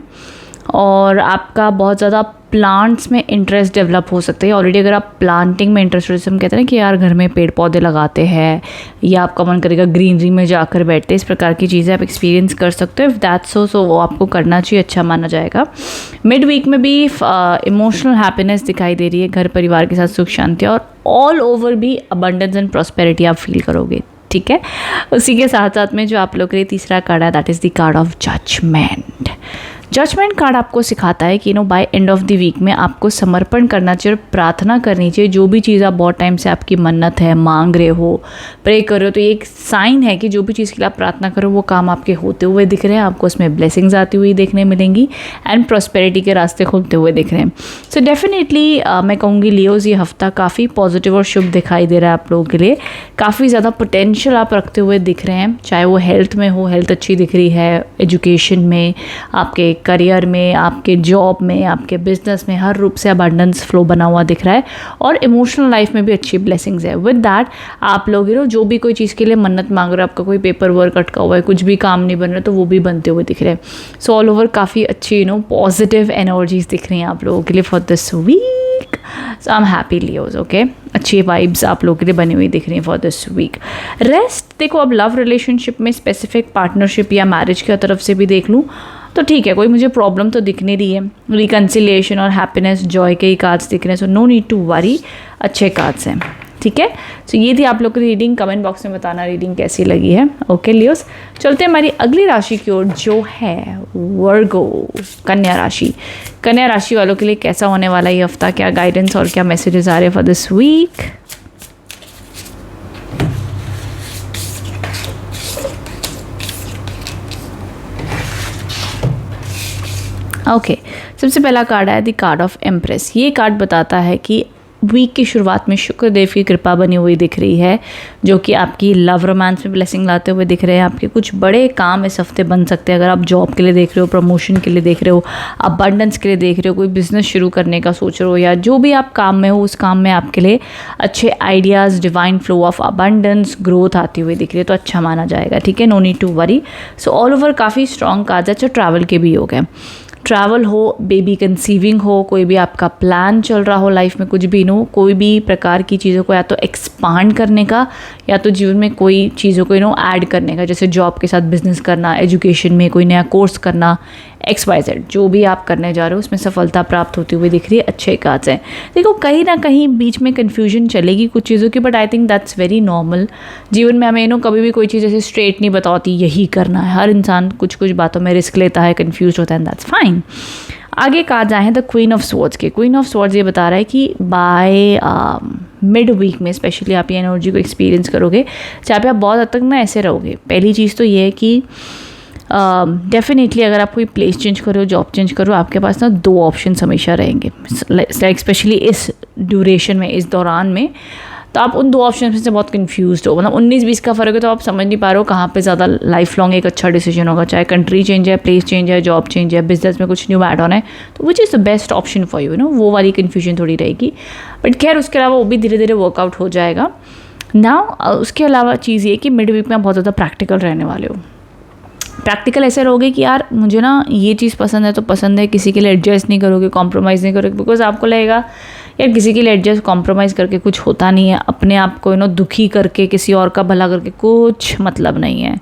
और आपका बहुत ज़्यादा प्लांट्स में इंटरेस्ट डेवलप हो सकता है। ऑलरेडी अगर आप प्लांटिंग में इंटरेस्ट हो, जैसे हम कहते हैं ना कि यार घर में पेड़ पौधे लगाते हैं या आपका मन करेगा ग्रीनरी में जाकर बैठते हैं, इस प्रकार की चीज़ें आप एक्सपीरियंस कर सकते हो। इफ़ दैट्स सो वो आपको करना चाहिए, अच्छा माना जाएगा। मिड वीक में भी इमोशनल हैप्पीनेस दिखाई दे रही है, घर परिवार के साथ सुख शांति, और ऑल ओवर भी अबंडेंस एंड प्रॉस्पेरिटी आप फील करोगे, ठीक है। उसी के साथ साथ में जो आप लोग के लिए तीसरा कार्ड है, that is the card of judgement. Judgement card आपको सिखाता है कि by end of the week में आपको समर्पण करना चाहिए और प्रार्थना करनी चाहिए। जो भी चीज़ आप बहुत टाइम से आपकी मन्नत है, मांग रहे हो, प्रे कर रहे हो, तो ये एक साइन है कि जो भी चीज़ के लिए आप प्रार्थना करो वो काम आपके होते हुए दिख रहे हैं, आपको उसमें ब्लेसिंग्स आती हुई देखने मिलेंगी एंड प्रॉस्पेरिटी के रास्ते खुलते हुए दिख रहे हैं। सो डेफिनेटली मैं कहूँगी लियोज़, ये हफ्ता काफ़ी पॉजिटिव और शुभ दिखाई दे रहा है आप लोगों के लिए। काफ़ी ज़्यादा पोटेंशियल आप रखते हुए दिख रहे हैं, चाहे वो हेल्थ में हो, हेल्थ अच्छी दिख रही है, एजुकेशन में, आपके करियर में, आपके जॉब में, आपके बिजनेस में, हर रूप से अबंडेंस फ्लो बना हुआ दिख रहा है। और इमोशनल लाइफ में भी अच्छी ब्लेसिंग्स है। विद दैट आप लोग जो भी कोई चीज़ के लिए मन्नत मांग रहे हो, आपका कोई पेपर वर्क अटका हुआ है, कुछ भी काम नहीं बन रहा, तो वो भी बनते हुए दिख रहे हैं। सो ऑल ओवर काफ़ी अच्छी पॉजिटिव एनर्जीज दिख रही हैं आप लोगों के लिए for this week. So I am happy Leos, okay. अच्छी वाइब्स आप लोगों के लिए बनी हुई दिख रही हैं फॉर दिस वीक। रेस्ट देखो, अब लव रिलेशनशिप में स्पेसिफिक पार्टनरशिप या मैरिज की तरफ से भी देख लूँ तो ठीक है, कोई मुझे प्रॉब्लम तो दिख नहीं रही है। रिकन्सिलिएशन और हैप्पीनेस, जॉय के ही कार्ड्स दिख रहे हैं। So no need to worry, अच्छे कार्ड्स हैं, ठीक है। सो ये थी आप लोग की रीडिंग। कमेंट बॉक्स में बताना रीडिंग कैसी लगी है, ओके लियोस। चलते हैं हमारी अगली राशि की ओर, जो है वर्गो, कन्या राशि। कन्या राशि वालों के लिए कैसा होने वाला ये हफ्ता, क्या गाइडेंस और क्या मैसेजेस आ रहे हैं फॉर दिस वीक। ओके, सबसे पहला कार्ड है द कार्ड ऑफ एम्प्रेस। ये कार्ड बताता है कि वीक की शुरुआत में शुक्रदेव की कृपा बनी हुई दिख रही है, जो कि आपकी लव रोमांस में ब्लेसिंग लाते हुए दिख रहे हैं। आपके कुछ बड़े काम इस हफ्ते बन सकते हैं। अगर आप जॉब के लिए देख रहे हो, प्रमोशन के लिए देख रहे हो, अबंडेंस के लिए देख रहे हो, कोई बिजनेस शुरू करने का सोच रहे हो, या जो भी आप काम में हो, उस काम में आपके लिए अच्छे ideas, divine flow of abundance, growth आती हुई दिख रही है, तो अच्छा माना जाएगा, ठीक है। No need to worry. So all over काफ़ी स्ट्रॉन्ग कार्ड है। अच्छा, ट्रैवल के भी हो गए, ट्रैवल हो, बेबी कंसीविंग हो, कोई भी आपका प्लान चल रहा हो लाइफ में, कुछ भी कोई भी प्रकार की चीज़ों को या तो एक्सपांड करने का या तो जीवन में कोई चीज़ों को ऐड करने का, जैसे जॉब के साथ बिजनेस करना, एजुकेशन में कोई नया कोर्स करना, XYZ जो भी आप करने जा रहे हो उसमें सफलता प्राप्त होती हुई दिख रही है। अच्छे कार्ड्स हैं। देखो, कहीं ना कहीं बीच में कन्फ्यूजन चलेगी कुछ चीज़ों की, but I think that's very normal. जीवन में हमें कभी भी कोई चीज़ ऐसे स्ट्रेट नहीं बताती यही करना है। हर इंसान कुछ कुछ बातों में रिस्क लेता है, कन्फ्यूज होता है, दैट्स फाइन। आगे कार्ड आए हैं द क्वीन ऑफ स्वॉर्ड्स के। क्वीन ऑफ स्वॉर्ड्स ये बता रहा है कि बाय मिड वीक में स्पेशली आप ये एनर्जी को एक्सपीरियंस करोगे, जहाँ पे आप बहुत हद तक ऐसे रहोगे। पहली चीज़ तो ये है कि डेफिनेटली अगर आप कोई प्लेस चेंज करो, जॉब चेंज करो, आपके पास दो ऑप्शन हमेशा रहेंगे, लाइक स्पेशली इस ड्यूरेशन में, इस दौरान में। तो आप उन दो ऑप्शन में से बहुत कंफ्यूज्ड हो, मतलब 19-20 का फ़र्क है, तो आप समझ नहीं पा रहे हो कहाँ पे ज़्यादा लाइफ लॉन्ग एक अच्छा डिसीजन होगा। चाहे कंट्री चेंज है, प्लेस चेंज है, जॉब चेंज है, बिजनेस में कुछ न्यू ऐड ऑन है, तो which is the best option for you, वो वाली कन्फ्यूजन थोड़ी रहेगी। बट खैर उसके अलावा वो भी धीरे धीरे वर्कआउट हो जाएगा। नाउ उसके अलावा चीज़ ये कि मिड वीक में आप बहुत ज़्यादा प्रैक्टिकल रहने वाले हो। प्रैक्टिकल ऐसे रहोगे कि यार मुझे ये चीज़ पसंद है तो पसंद है, किसी के लिए एडजस्ट नहीं करोगे, कॉम्प्रोमाइज़ नहीं करोगे, बिकॉज आपको लगेगा यार किसी के लिए एडजस्ट कॉम्प्रोमाइज़ करके कुछ होता नहीं है, अपने आप को दुखी करके, किसी और का भला करके कुछ मतलब नहीं है।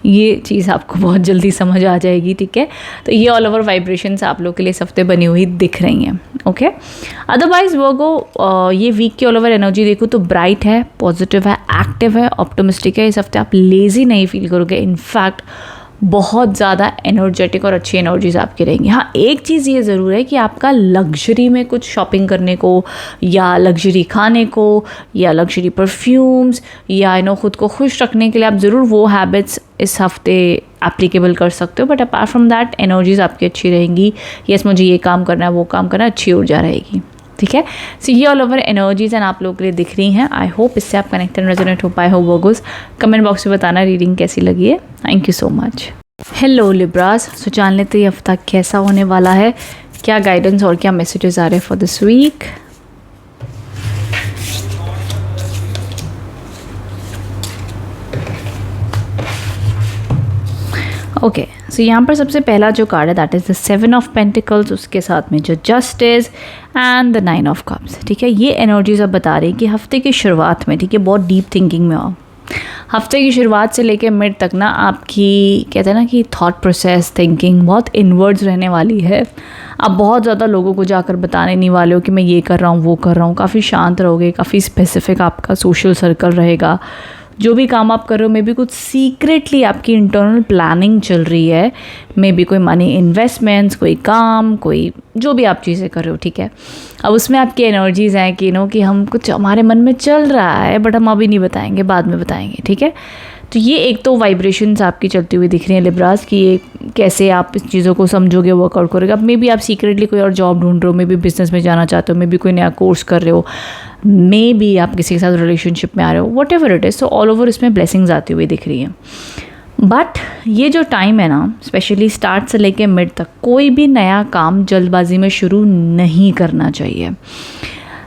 ये चीज़ आपको बहुत जल्दी समझ आ जाएगी, ठीक है। तो ये ऑल ओवर वाइब्रेशंस आप लोग के लिए इस हफ्ते बनी हुई दिख रही हैं, ओके। अदरवाइज वर्गो, ये वीक की ऑल ओवर एनर्जी देखो तो ब्राइट है, पॉजिटिव है, एक्टिव है, ऑप्टिमिस्टिक है। इस हफ्ते आप लेजी नहीं फील करोगे, इनफैक्ट बहुत ज़्यादा एनर्जेटिक और अच्छी एनर्जीज आपकी रहेंगी। हाँ, एक चीज़ ये ज़रूर है कि आपका लग्जरी में कुछ शॉपिंग करने को, या लग्जरी खाने को, या लग्जरी परफ्यूम्स, या खुद को खुश रखने के लिए आप ज़रूर वो हैबिट्स इस हफ्ते एप्लीकेबल कर सकते हो। But apart from that energies आपकी अच्छी रहेंगी। यस, मुझे ये काम करना है, वो काम करना है, अच्छी ऊर्जा रहेगी, ठीक है। सो ये ऑल ओवर एनर्जीज एंड आप लोगों के लिए दिख रही हैं। आई होप इससे आप कनेक्टेड रेजोनेट हो पाए हो वर्गोस। कमेंट बॉक्स में बताना रीडिंग कैसी लगी है। Thank you so much. Hello Libras, so जान लेते ये हफ्ता कैसा होने वाला है, क्या गाइडेंस और क्या मैसेजेस आ रहे हैं फॉर दिस वीक। ओके, सो यहाँ पर सबसे पहला जो कार्ड है that is the 7 of pentacles, उसके साथ में जो justice and the 9 of cups. ठीक है, ये एनर्जीज अब बता रही है कि हफ्ते की शुरुआत में, ठीक है, बहुत डीप थिंकिंग में आओ। हफ्ते की शुरुआत से लेकर मिड तक ना आपकी कहते हैं ना कि थॉट प्रोसेस थिंकिंग बहुत इनवर्ड्स रहने वाली है। आप बहुत ज़्यादा लोगों को जाकर बताने नहीं वाले हो कि मैं ये कर रहा हूँ वो कर रहा हूँ। काफ़ी शांत रहोगे, काफ़ी स्पेसिफिक आपका सोशल सर्कल रहेगा। जो भी काम आप कर रहे हो मे बी कुछ सीक्रेटली आपकी इंटरनल प्लानिंग चल रही है, मे बी कोई मनी इन्वेस्टमेंट्स, कोई काम, कोई जो भी आप चीज़ें कर रहे हो। ठीक है, अब उसमें आपकी एनर्जीज़ हैं कि कि हम कुछ हमारे मन में चल रहा है बट हम अभी नहीं बताएंगे, बाद में बताएंगे। ठीक है, तो ये एक तो वाइब्रेशंस आपकी चलती हुई दिख रही हैं लिब्रास कि ये कैसे आप इस चीज़ों को समझोगे, वर्कआउट करोगे। अब मे बी आप सीक्रेटली कोई और जॉब ढूंढ रहे हो, मे बी बिजनेस में जाना चाहते हो, मे बी कोई नया कोर्स कर रहे हो, मे बी आप किसी के साथ रिलेशनशिप में आ रहे हो, वट एवर इट इज़। तो ऑल ओवर इसमें ब्लेसिंग्स आती हुई दिख रही हैं। बट ये जो टाइम है ना, स्पेशली स्टार्ट से लेके मिड तक, कोई भी नया काम जल्दबाजी में शुरू नहीं करना चाहिए।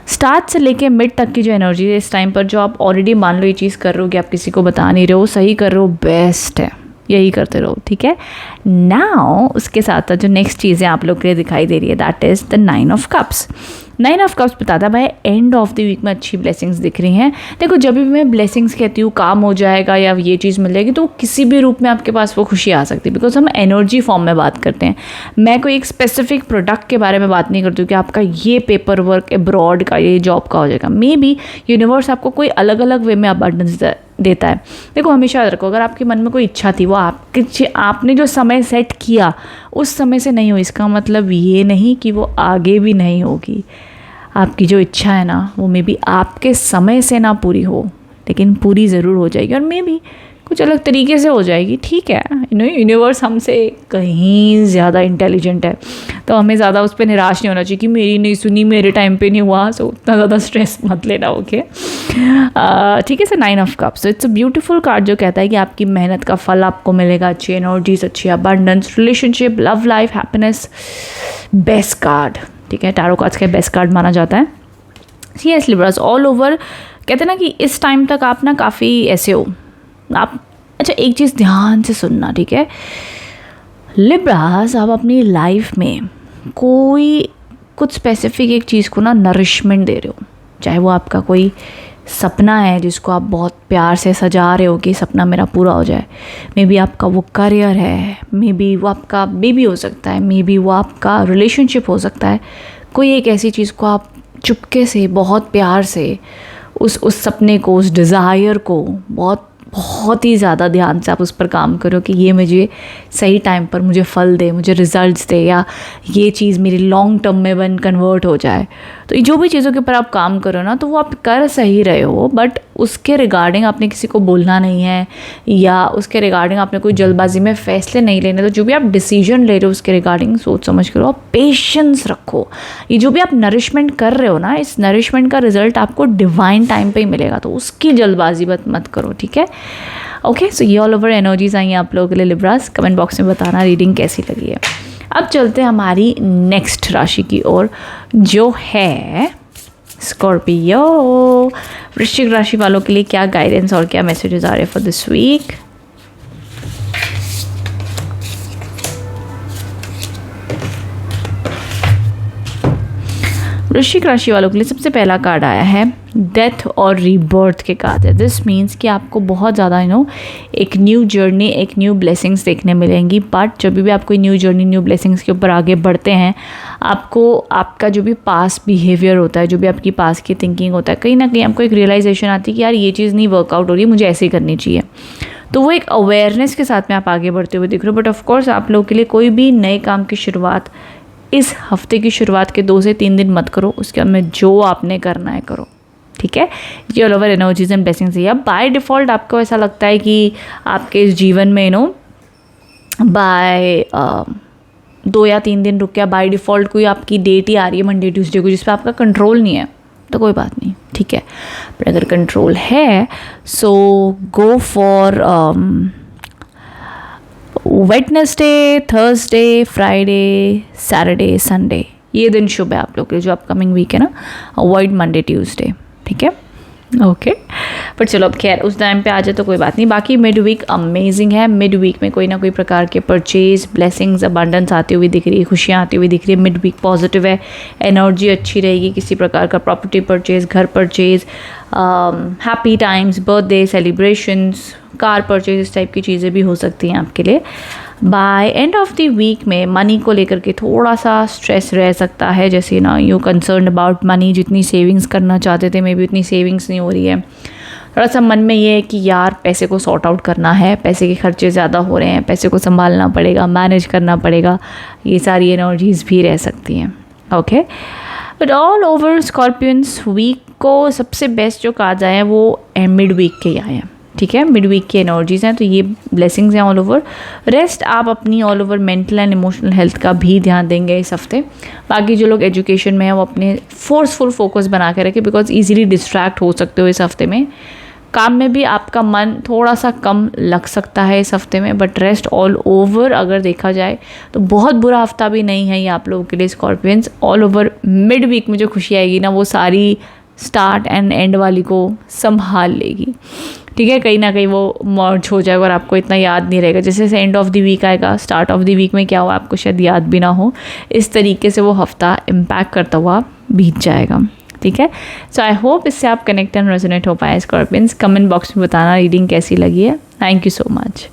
स्टार्ट से लेके मिड तक की जो एनर्जी है इस टाइम पर, जो आप ऑलरेडी मान लो ये चीज़ कर रहे हो कि आप किसी को बता नहीं रहे हो, सही कर रहे हो, बेस्ट है, यही करते रहो। ठीक है, नाउ उसके साथ साथ जो नेक्स्ट चीज़ें आप लोग के लिए दिखाई दे रही है that is the 9 of cups. 9 of cups बताता है भाई एंड ऑफ द वीक में अच्छी ब्लेसिंग्स दिख रही हैं। देखो, जब भी मैं ब्लेसिंग्स कहती हूँ काम हो जाएगा या ये चीज़ मिल जाएगी, तो किसी भी रूप में आपके पास वो खुशी आ सकती है, बिकॉज हम एनर्जी फॉर्म में बात करते हैं। मैं कोई एक स्पेसिफिक प्रोडक्ट के बारे में बात नहीं करती हूँ कि आपका ये पेपर वर्क अब्रॉड का, ये जॉब का हो जाएगा। मे बी यूनिवर्स आपको कोई अलग अलग वे में अबंडेंस देता है। देखो, हमेशा याद रखो, अगर आपके मन में कोई इच्छा थी, वो आपने जो समय सेट किया उस समय से नहीं हुई, इसका मतलब ये नहीं कि वो आगे भी नहीं होगी। आपकी जो इच्छा है ना, वो मे बी आपके समय से ना पूरी हो, लेकिन पूरी ज़रूर हो जाएगी, और मे बी कुछ अलग तरीके से हो जाएगी। ठीक है, यूनिवर्स हमसे कहीं ज़्यादा इंटेलिजेंट है, तो हमें ज़्यादा उस पर निराश नहीं होना चाहिए कि मेरी नहीं सुनी, मेरे टाइम पे नहीं हुआ, सो उतना ज़्यादा स्ट्रेस मत लेना। ओके, ठीक है। Sir 9 of cups, it's a beautiful card जो कहता है कि आपकी मेहनत का फल आपको मिलेगा, अच्छी एनर्जीज, अच्छी abundance, relationship, love life, happiness. Best card, ठीक है, टैरो कार्ड्स का बेस्ट कार्ड माना जाता है। यस लिब्रास, ऑल ओवर कहते हैं ना कि इस टाइम तक आप ना काफ़ी ऐसे हो आप। अच्छा, एक चीज़ ध्यान से सुनना, ठीक है लिब्रास, आप अपनी लाइफ में कोई कुछ स्पेसिफिक एक चीज़ को ना नरिशमेंट दे रहे हो, चाहे वो आपका कोई सपना है जिसको आप बहुत प्यार से सजा रहे हो कि सपना मेरा पूरा हो जाए। मे बी आपका वो करियर है, मे बी वो आपका बेबी हो सकता है, मे बी वो आपका रिलेशनशिप हो सकता है। कोई एक ऐसी चीज़ को आप चुपके से बहुत प्यार से उस सपने को, उस डिज़ायर को बहुत ही ज़्यादा ध्यान से आप उस पर काम करो कि ये मुझे सही टाइम पर मुझे फल दे, मुझे रिजल्ट्स दे, या ये चीज़ मेरी लॉन्ग टर्म में कन्वर्ट हो जाए। तो जो भी चीज़ों के ऊपर आप काम करो ना, तो वो आप कर सही रहे हो, बट उसके रिगार्डिंग आपने किसी को बोलना नहीं है, या उसके रिगार्डिंग आपने कोई जल्दबाजी में फ़ैसले नहीं लेने। तो जो भी आप डिसीजन ले रहे हो उसके रिगार्डिंग सोच समझ करो, आप पेशेंस रखो। ये जो भी आप नरिशमेंट कर रहे हो ना, इस नरिशमेंट का रिजल्ट आपको डिवाइन टाइम पे ही मिलेगा, तो उसकी जल्दबाजी मत करो। ठीक है, ओके। सो ये ऑल ओवर एनर्जीज आई हैं आप लोगों के लिए लिब्रास। कमेंट बॉक्स में बताना रीडिंग कैसी लगी है। अब चलते हैं हमारी नेक्स्ट राशि की ओर, जो है स्कॉर्पियो। वृश्चिक राशि वालों के लिए क्या गाइडेंस और क्या मैसेजेस आ रहे हैं फॉर दिस वीक। वृश्चिक राशि वालों के लिए सबसे पहला कार्ड आया है डेथ और रीबर्थ के कार्ड है। दिस मीन्स कि आपको बहुत ज़्यादा एक न्यू जर्नी, एक न्यू ब्लेसिंग्स देखने मिलेंगी। बट जब भी आप कोई न्यू जर्नी, न्यू ब्लेसिंग्स के ऊपर आगे बढ़ते हैं, आपको आपका जो भी पास बिहेवियर होता है, जो भी आपकी पास की थिंकिंग होता है, कहीं ना कहीं आपको एक रियलाइजेशन आती है कि यार ये चीज़ नहीं वर्कआउट हो रही, मुझे ऐसे ही करनी चाहिए। तो वो एक अवेयरनेस के साथ में आप आगे बढ़ते हुए दिख रहे हो। बट ऑफकोर्स आप लोगों के लिए कोई भी नए काम की शुरुआत इस हफ्ते की शुरुआत के 2 से 3 दिन मत करो, उसके में जो आपने करना है करो। ठीक है, ये all over energies and blessings है। अब बाय डिफ़ॉल्ट आपको ऐसा लगता है कि आपके इस जीवन में बाय 2 या 3 दिन रुक गया, बाय डिफ़ॉल्ट कोई आपकी डेट ही आ रही है मंडे ट्यूसडे को जिस पे आपका कंट्रोल नहीं है, तो कोई बात नहीं, ठीक है। पर अगर कंट्रोल है so go for Wednesday, Thursday, Friday, Saturday, Sunday, ये दिन शुभ है आप लोग के लिए जो अपकमिंग वीक है ना। अवॉइड मंडे ट्यूसडे, ठीक है, ओके। पर चलो अब खैर उस टाइम पे आ जाए तो कोई बात नहीं। बाकी मिड वीक अमेजिंग है। मिड वीक में कोई ना कोई प्रकार के परचेज, ब्लेसिंग्स, अबंडेंस आती हुई दिख रही है, खुशियाँ आती हुई दिख रही है। मिड वीक पॉजिटिव है, एनर्जी अच्छी रहेगी। किसी प्रकार का प्रॉपर्टी परचेज, घर purchase, happy times, birthday celebrations, car purchase, इस टाइप की चीज़ें भी हो सकती हैं आपके लिए। By end of the week में मनी को लेकर के थोड़ा सा स्ट्रेस रह सकता है, जैसे ना यू कंसर्न अबाउट मनी, जितनी सेविंग्स करना चाहते थे मे बी उतनी सेविंग्स नहीं हो रही है। थोड़ा सा मन में ये है कि यार पैसे को सॉर्ट आउट करना है, पैसे के खर्चे ज़्यादा हो रहे हैं, पैसे को संभालना पड़ेगा, मैनेज करना पड़ेगा, ये सारी एनर्जीज़ भी रह सकती हैं, okay. But all over scorpions week को सबसे बेस्ट जो कहा जाए वो मिड वीक के ही आए हैं, ठीक है। मिड वीक की एनर्जीज़ हैं तो ये ब्लेसिंग्स हैं ऑल ओवर। रेस्ट आप अपनी all over mental and emotional health का भी ध्यान देंगे इस हफ्ते। बाकी जो लोग एजुकेशन में हैं वो अपने फोर्सफुल फोकस बना के रखें, बिकॉज ईजिली डिस्ट्रैक्ट हो सकते हो इस हफ्ते में। काम में भी आपका मन थोड़ा सा कम लग सकता है इस हफ्ते में, बट रेस्ट ऑल ओवर अगर देखा जाए तो बहुत बुरा हफ्ता भी नहीं है ये आप लोगों के लिए scorpions. All over mid week में जो खुशी आएगी ना वो सारी स्टार्ट एंड एंड वाली को संभाल लेगी, ठीक है। कहीं ना कहीं वो मर्ज हो जाएगा और आपको इतना याद नहीं रहेगा। जैसे एंड ऑफ द वीक आएगा, स्टार्ट ऑफ द वीक में क्या हुआ आपको शायद याद भी ना हो, इस तरीके से वो हफ्ता इम्पैक्ट करता हुआ बीत जाएगा, ठीक है। सो आई होप इससे आप कनेक्ट एंड रेजोनेट हो पाए स्कॉर्पियंस। कमेंट बॉक्स में बताना रीडिंग कैसी लगी है। Thank you so much.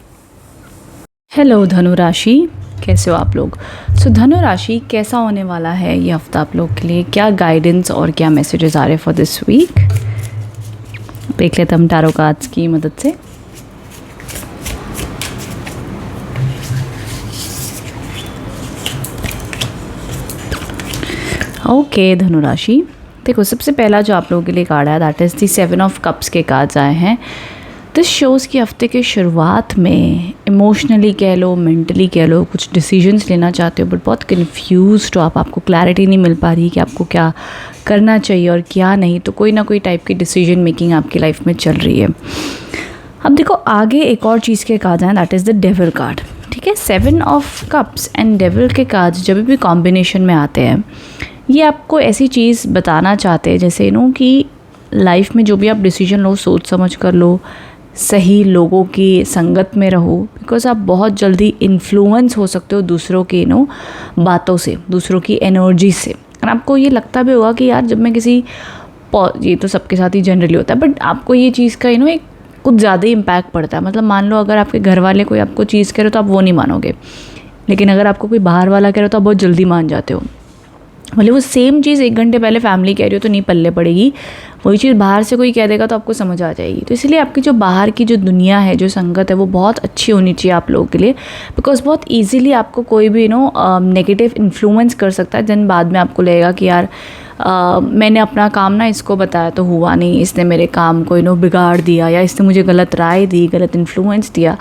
Hello धनु राशि, कैसे हो आप लोग। सो धनु राशि कैसा होने वाला है ये हफ्ता आप लोग के लिए, क्या गाइडेंस और क्या मैसेजेस आ रहे फॉर दिस वीक, देख लेते हम टैरो कार्ड्स की मदद से। ओके धनु राशि, देखो सबसे पहला जो आप लोगों के लिए कार्ड आया that is the 7 of cups के कार्ड्स आए हैं। दिस शोज़ की हफ्ते के शुरुआत में इमोशनली कह लो, मेंटली कह लो, कुछ डिसीजंस लेना चाहते हो बट बहुत कन्फ्यूज्ड हो आप, आपको क्लैरिटी नहीं मिल पा रही कि आपको क्या करना चाहिए और क्या नहीं, तो कोई ना कोई टाइप की डिसीजन मेकिंग आपकी लाइफ में चल रही है। अब देखो आगे एक और चीज़ के कार्ड हैं that is the devil card, ठीक है। 7 ऑफ कप्स एंड डेविल के कार्ड्स जब भी कॉम्बिनेशन में आते हैं ये आपको ऐसी चीज़ बताना चाहते हैं जैसे कि लाइफ में जो भी आप डिसीजन लो सोच समझ कर लो, सही लोगों की संगत में रहो, बिकॉज आप बहुत जल्दी इन्फ्लुएंस हो सकते हो दूसरों की बातों से, दूसरों की एनर्जी से। और आपको ये लगता भी होगा कि यार जब मैं किसी, ये तो सबके साथ ही जनरली होता है, बट आपको ये चीज़ का एक कुछ ज़्यादा ही इम्पैक्ट पड़ता है। मतलब मान लो अगर आपके घर वाले कोई आपको चीज़ कह रहे हो तो आप वो नहीं मानोगे, लेकिन अगर आपको कोई बाहर वाला कह रहे हो तो आप बहुत जल्दी मान जाते हो। मतलब वो सेम चीज़ 1 घंटे पहले फैमिली कह रही हो तो नहीं पल्ले पड़ेगी, वही चीज़ बाहर से कोई कह देगा तो आपको समझ आ जाएगी। तो इसलिए आपकी जो बाहर की जो दुनिया है, जो संगत है, वो बहुत अच्छी होनी चाहिए आप लोगों के लिए, बिकॉज बहुत इजीली आपको कोई भी नेगेटिव इन्फ्लुएंस कर सकता है। देन बाद में आपको लगेगा कि यार मैंने अपना काम ना इसको बताया तो हुआ नहीं, इसने मेरे काम को बिगाड़ दिया, या इसने मुझे गलत राय दी, गलत इन्फ्लुएंस दिया।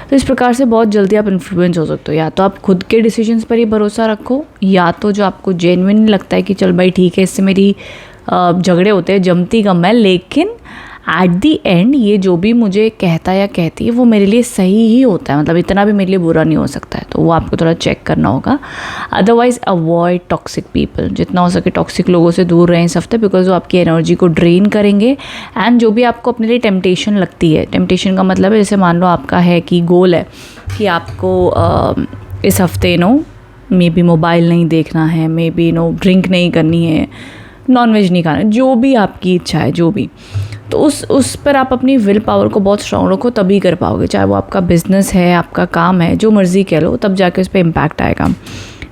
तो इस प्रकार से बहुत जल्दी आप इन्फ्लुएंस हो सकते हो। या तो आप खुद के डिसीजंस पर ही भरोसा रखो, या तो जो आपको जेन्युइन लगता है कि चल भाई ठीक है, इससे मेरी झगड़े होते हैं, जमती कम है, लेकिन एट दी एंड ये जो भी मुझे कहता या कहती है वो मेरे लिए सही ही होता है, मतलब इतना भी मेरे लिए बुरा नहीं हो सकता है। तो वो आपको थोड़ा चेक करना होगा। अदरवाइज अवॉइड टॉक्सिक पीपल, जितना हो सके टॉक्सिक लोगों से दूर रहें इस हफ्ते, बिकॉज वो आपकी एनर्जी को ड्रेन करेंगे। एंड जो भी आपको अपने लिए टेम्पटेशन लगती है, टेम्पटेशन का मतलब है जैसे मान लो आपका है कि गोल है कि आपको इस हफ्ते मे बी मोबाइल नहीं देखना है, मे बी ड्रिंक नहीं करनी है, नॉनवेज नहीं खाना, जो भी आपकी इच्छा है, जो भी, तो उस पर आप अपनी विल पावर को बहुत स्ट्रॉन्ग रखो, तभी कर पाओगे। चाहे वो आपका बिजनेस है, आपका काम है, जो मर्जी कह लो, तब जाके उस पर इम्पैक्ट आएगा।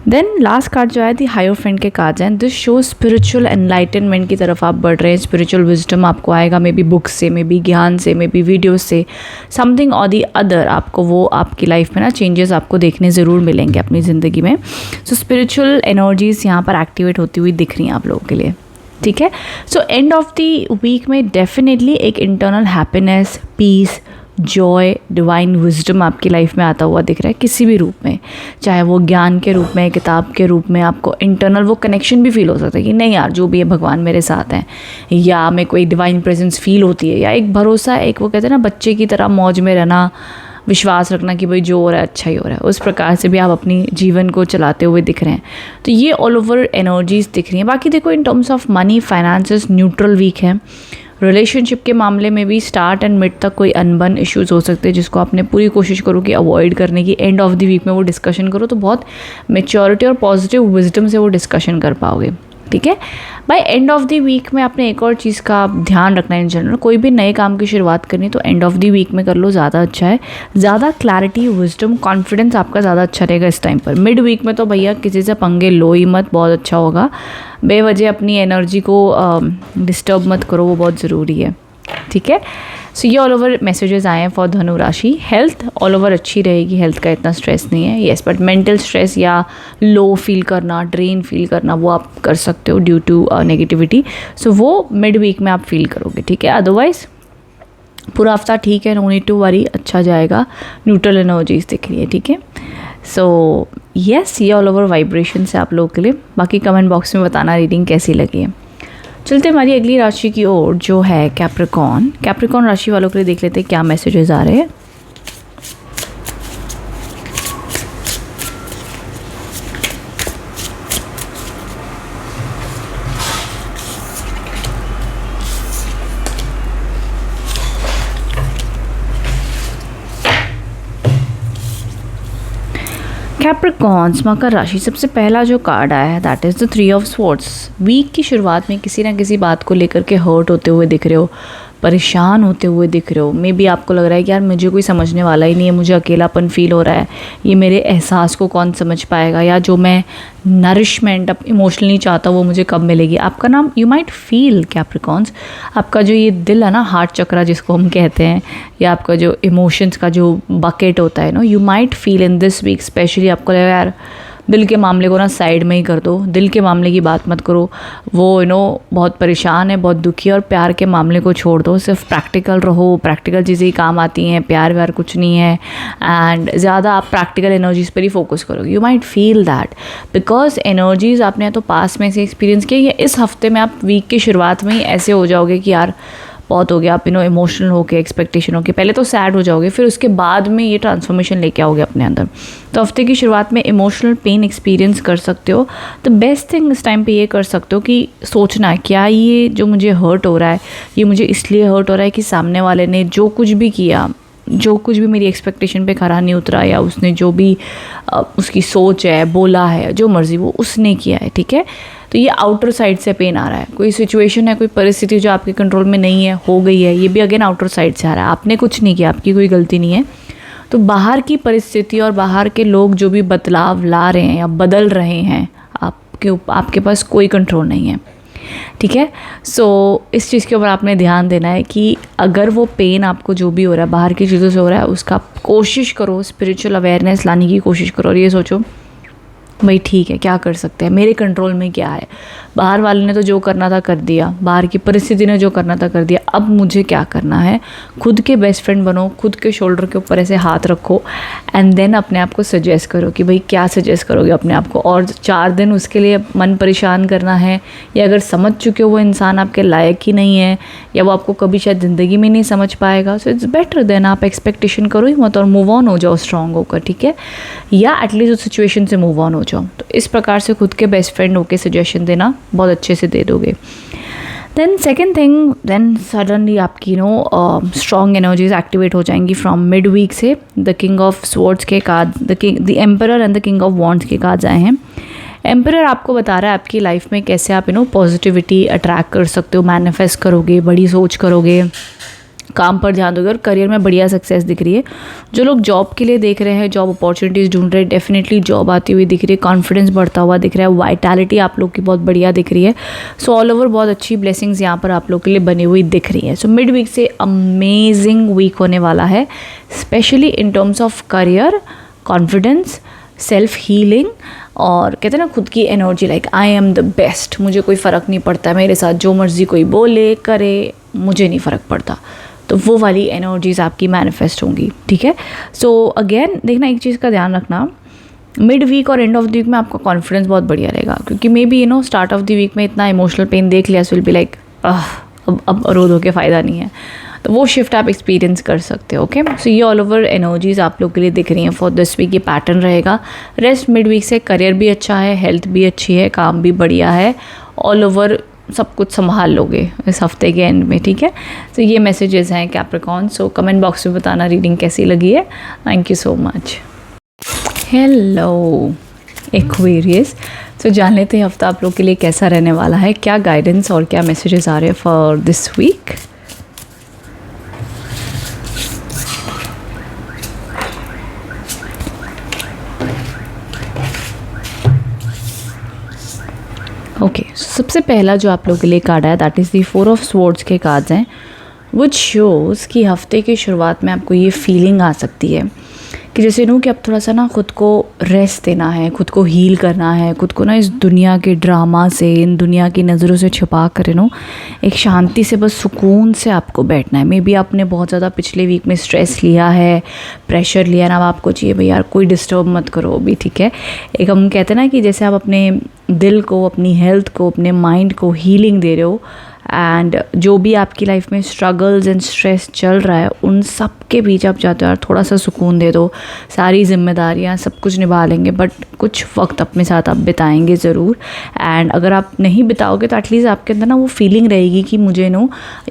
देन लास्ट कार्ड जो है दी हायरफेंट के कार्ड हैं। दिस शो स्पिरिचुअल एनलाइटनमेंट की तरफ आप बढ़ रहे हैं, स्पिरिचुअल विजडम आपको आएगा, मे बी बुक्स से, मे बी ज्ञान से, मे बी वीडियो से, समथिंग और दी अदर, आपको वो आपकी लाइफ में चेंजेस आपको देखने ज़रूर मिलेंगे अपनी ज़िंदगी में। सो स्पिरिचुअल एनर्जीज़ यहाँ पर एक्टिवेट होती हुई दिख रही हैं आप लोगों के लिए, ठीक है। So end of the week में डेफिनेटली एक internal happiness, peace, joy, divine wisdom आपकी लाइफ में आता हुआ दिख रहा है किसी भी रूप में, चाहे वो ज्ञान के रूप में, किताब के रूप में, आपको इंटरनल वो कनेक्शन भी फील हो सकता है कि नहीं यार जो भी है भगवान मेरे साथ हैं, या मैं कोई डिवाइन प्रेजेंस फील होती है, या एक भरोसा, एक वो कहते हैं ना बच्चे की तरह मौज में रहना, विश्वास रखना कि भाई जो हो रहा है अच्छा ही हो रहा है, उस प्रकार से भी आप अपनी जीवन को चलाते हुए दिख रहे हैं। तो ये ऑल ओवर एनर्जीज दिख रही हैं। बाकी देखो in terms of money, finances neutral week है। रिलेशनशिप के मामले में भी स्टार्ट एंड मिड तक कोई अनबन इश्यूज हो सकते हैं जिसको आपने पूरी कोशिश करो कि अवॉइड करने की, एंड ऑफ द वीक में वो डिस्कशन करो तो बहुत मेच्योरिटी और पॉजिटिव विजडम से वो डिस्कशन कर पाओगे, ठीक है। By end of the week में आपने एक और चीज़ का ध्यान रखना है, इन जनरल कोई भी नए काम की शुरुआत करनी तो एंड ऑफ द वीक में कर लो, ज़्यादा अच्छा है। ज़्यादा क्लैरिटी, विजडम, कॉन्फिडेंस आपका ज़्यादा अच्छा रहेगा इस टाइम पर। मिड वीक में तो भैया किसी से पंगे लो ही मत, बहुत अच्छा होगा। बेवजह अपनी एनर्जी को डिस्टर्ब मत करो, वो बहुत ज़रूरी है, ठीक है। सो ये ऑल ओवर मैसेजेस आए हैं फॉर धनु राशि। हेल्थ ऑल ओवर अच्छी रहेगी, हेल्थ का इतना स्ट्रेस नहीं है, येस, बट मेंटल स्ट्रेस या लो फील करना, ड्रेन फील करना वो आप कर सकते हो ड्यू टू नेगेटिविटी। सो वो मिड वीक में आप फील करोगे, ठीक है। अदरवाइज पूरा हफ्ता ठीक है, नो नीड टू वरी, अच्छा जाएगा। न्यूट्रल एनर्जीज दिख रही है, ठीक है। सो येस, ये ऑल ओवर वाइब्रेशन है आप लोगों के लिए। बाकी कमेंट बॉक्स में बताना रीडिंग कैसी लगी है। चलते हमारी अगली राशि की ओर जो है कैप्रिकॉर्न। कैप्रिकॉर्न राशि वालों के लिए देख लेते हैं क्या मैसेजेस आ रहे हैं। कैप्रिकॉर्न्स, मकर राशि, सबसे पहला जो कार्ड आया है that is the 3 of swords. Week की शुरुआत में किसी ना किसी बात को लेकर के हर्ट होते हुए दिख रहे हो, परेशान होते हुए दिख रहे हो। मे बी आपको लग रहा है कि यार मुझे कोई समझने वाला ही नहीं है, मुझे अकेलापन फील हो रहा है, ये मेरे एहसास को कौन समझ पाएगा, या जो मैं नरिशमेंट अब इमोशनली चाहता हूँ वो मुझे कब मिलेगी। आपका नाम यू माइट फील कैप्रिकॉर्न्स, आपका जो ये दिल है ना, हार्ट चक्रा जिसको हम कहते हैं, या आपका जो इमोशंस का जो बकेट होता है no, you might feel in this week specially आपको लगा यार दिल के मामले को ना साइड में ही कर दो, दिल के मामले की बात मत करो, वो बहुत परेशान है, बहुत दुखी है, और प्यार के मामले को छोड़ दो, सिर्फ प्रैक्टिकल रहो, प्रैक्टिकल चीज़ें ही काम आती हैं, प्यार व्यार कुछ नहीं है, एंड ज़्यादा आप प्रैक्टिकल एनर्जीज़ पर ही फोकस करोगे। You might feel that because energies आपने तो पास में से एक्सपीरियंस किया, या इस हफ्ते में आप वीक की शुरुआत में ही ऐसे हो जाओगे कि यार बहुत हो गया, आप इमोशनल होके, एक्सपेक्टेशन होके, पहले तो सैड हो जाओगे, फिर उसके बाद में ये ट्रांसफॉर्मेशन लेके आओगे अपने अंदर। तो हफ्ते की शुरुआत में इमोशनल पेन एक्सपीरियंस कर सकते हो। तो बेस्ट थिंग इस टाइम पे ये कर सकते हो कि सोचना है क्या ये जो मुझे हर्ट हो रहा है, ये मुझे इसलिए हर्ट हो रहा है कि सामने वाले ने जो कुछ भी किया, जो कुछ भी मेरी एक्सपेक्टेशन पे खरा नहीं उतरा, या उसने जो भी उसकी सोच है, बोला है, जो मर्ज़ी वो उसने किया है, ठीक है। तो ये आउटर साइड से पेन आ रहा है, कोई सिचुएशन है, कोई परिस्थिति जो आपके कंट्रोल में नहीं है, हो गई है, ये भी अगेन आउटर साइड से आ रहा है, आपने कुछ नहीं किया, आपकी कोई गलती नहीं है। तो बाहर की परिस्थिति और बाहर के लोग जो भी बदलाव ला रहे हैं या बदल रहे हैं, आपके पास कोई कंट्रोल नहीं है, ठीक है। सो इस चीज़ के ऊपर आपने ध्यान देना है कि अगर वो पेन आपको जो भी हो रहा है, बाहर की चीज़ों से हो रहा है, उसका कोशिश करो, स्पिरिचुअल अवेयरनेस लाने की कोशिश करो, और ये सोचो भाई ठीक है, क्या कर सकते हैं, मेरे कंट्रोल में क्या है, बाहर वाले ने तो जो करना था कर दिया, बाहर की परिस्थिति ने जो करना था कर दिया, अब मुझे क्या करना है। खुद के बेस्ट फ्रेंड बनो, खुद के शोल्डर के ऊपर ऐसे हाथ रखो, एंड देन अपने आप को सजेस्ट करो कि भाई क्या सजेस्ट करोगे अपने आप को, और 4 दिन उसके लिए मन परेशान करना है, या अगर समझ चुके हो वो इंसान आपके लायक ही नहीं है, या वो आपको कभी शायद ज़िंदगी में नहीं समझ पाएगा, सो इट्स बेटर देन आप एक्सपेक्टेशन करो ही मत और मूव ऑन हो जाओ स्ट्रांग होकर, ठीक है, या एटलीस्ट उस सिचुएशन से मूव ऑन हो जाओ। तो इस प्रकार से खुद के बेस्ट फ्रेंड होके सजेशन देना बहुत अच्छे से दे दोगे। Then second thing, then suddenly आपकी स्ट्रॉन्ग एनर्जीज एक्टिवेट हो जाएंगी फ्रॉम मिड वीक से। द किंग ऑफ स्वॉर्ड्स के card, the emperor and the king of wands के कार्ड्स आए हैं। एम्परर आपको बता रहा है आपकी लाइफ में कैसे आप पॉजिटिविटी अट्रैक्ट कर सकते हो, मैनिफेस्ट करोगे, बड़ी सोच करोगे, काम पर ध्यान दोगे, और करियर में बढ़िया सक्सेस दिख रही है। जो लोग जॉब के लिए देख रहे हैं, जॉब अपॉर्चुनिटीज़ ढूंढ रहे हैं, डेफिनेटली जॉब आती हुई दिख रही है, कॉन्फिडेंस बढ़ता हुआ दिख रहा है, वाइटैलिटी आप लोग की बहुत बढ़िया दिख रही है। सो ऑल ओवर बहुत अच्छी ब्लेसिंग्स यहाँ पर आप लोग के लिए बनी हुई दिख रही है। सो मिड वीक से अमेजिंग वीक होने वाला है, specially in terms of career, confidence, self healing, और कहते हैं ना खुद की energy, like I am the best, मुझे कोई फ़र्क नहीं पड़ता, मेरे साथ जो मर्ज़ी कोई बोले करे, मुझे नहीं फ़र्क पड़ता। तो वो वाली एनर्जीज़ आपकी मैनिफेस्ट होंगी, ठीक है। सो अगेन देखना, एक चीज़ का ध्यान रखना, मिड वीक और एंड ऑफ द वीक में आपका कॉन्फिडेंस बहुत बढ़िया रहेगा, क्योंकि maybe start of the week में इतना इमोशनल पेन देख लिया, सो विल बी लाइक अब रोद होके फ़ायदा नहीं है, तो वो शिफ्ट आप एक्सपीरियंस कर सकते हो। ओके, सो ये ऑल ओवर एनर्जीज आप लोग के लिए दिख रही हैं फॉर दिस वीक। ये पैटर्न रहेगा। रेस्ट मिड वीक से करियर भी अच्छा है, हेल्थ भी अच्छी है, काम भी बढ़िया है, ऑल ओवर सब कुछ संभाल लोगे इस हफ्ते के एंड में, ठीक है। तो ये मैसेजेस हैं कैप्रिकॉर्न। सो कमेंट बॉक्स में बताना रीडिंग कैसी लगी है। Thank you so much. Hello Aquarius, तो जान लेते हैं हफ्ता आप लोग के लिए कैसा रहने वाला है, क्या गाइडेंस और क्या मैसेजेस आ रहे हैं फॉर दिस वीक। ओके, सबसे पहला जो आप लोगों के लिए कार्ड है that is the 4 of swords के कार्ड्स हैं, विच शोज़ कि हफ्ते की शुरुआत में आपको ये फीलिंग आ सकती है कि जैसे कि अब थोड़ा सा ना खुद को रेस्ट देना है, खुद को हील करना है, खुद को ना इस दुनिया के ड्रामा से, इन दुनिया की नज़रों से छुपा कर एक शांति से बस सुकून से आपको बैठना है। मे बी आपने बहुत ज़्यादा पिछले वीक में स्ट्रेस लिया है, प्रेशर लिया ना, अब आपको चाहिए भाई यार कोई डिस्टर्ब मत करो अभी, ठीक है। एक हम कहते हैं ना कि जैसे आप अपने दिल को, अपनी हेल्थ को, अपने माइंड को हीलिंग दे रहे हो, एंड जो भी आपकी लाइफ में स्ट्रगल्स एंड स्ट्रेस चल रहा है उन सब के बीच आप जाते हो यार थोड़ा सा सुकून दे दो, सारी जिम्मेदारियां सब कुछ निभा लेंगे, बट कुछ वक्त अपने साथ आप बिताएंगे ज़रूर। एंड अगर आप नहीं बिताओगे तो एटलीस्ट आपके अंदर ना वो फीलिंग रहेगी कि मुझे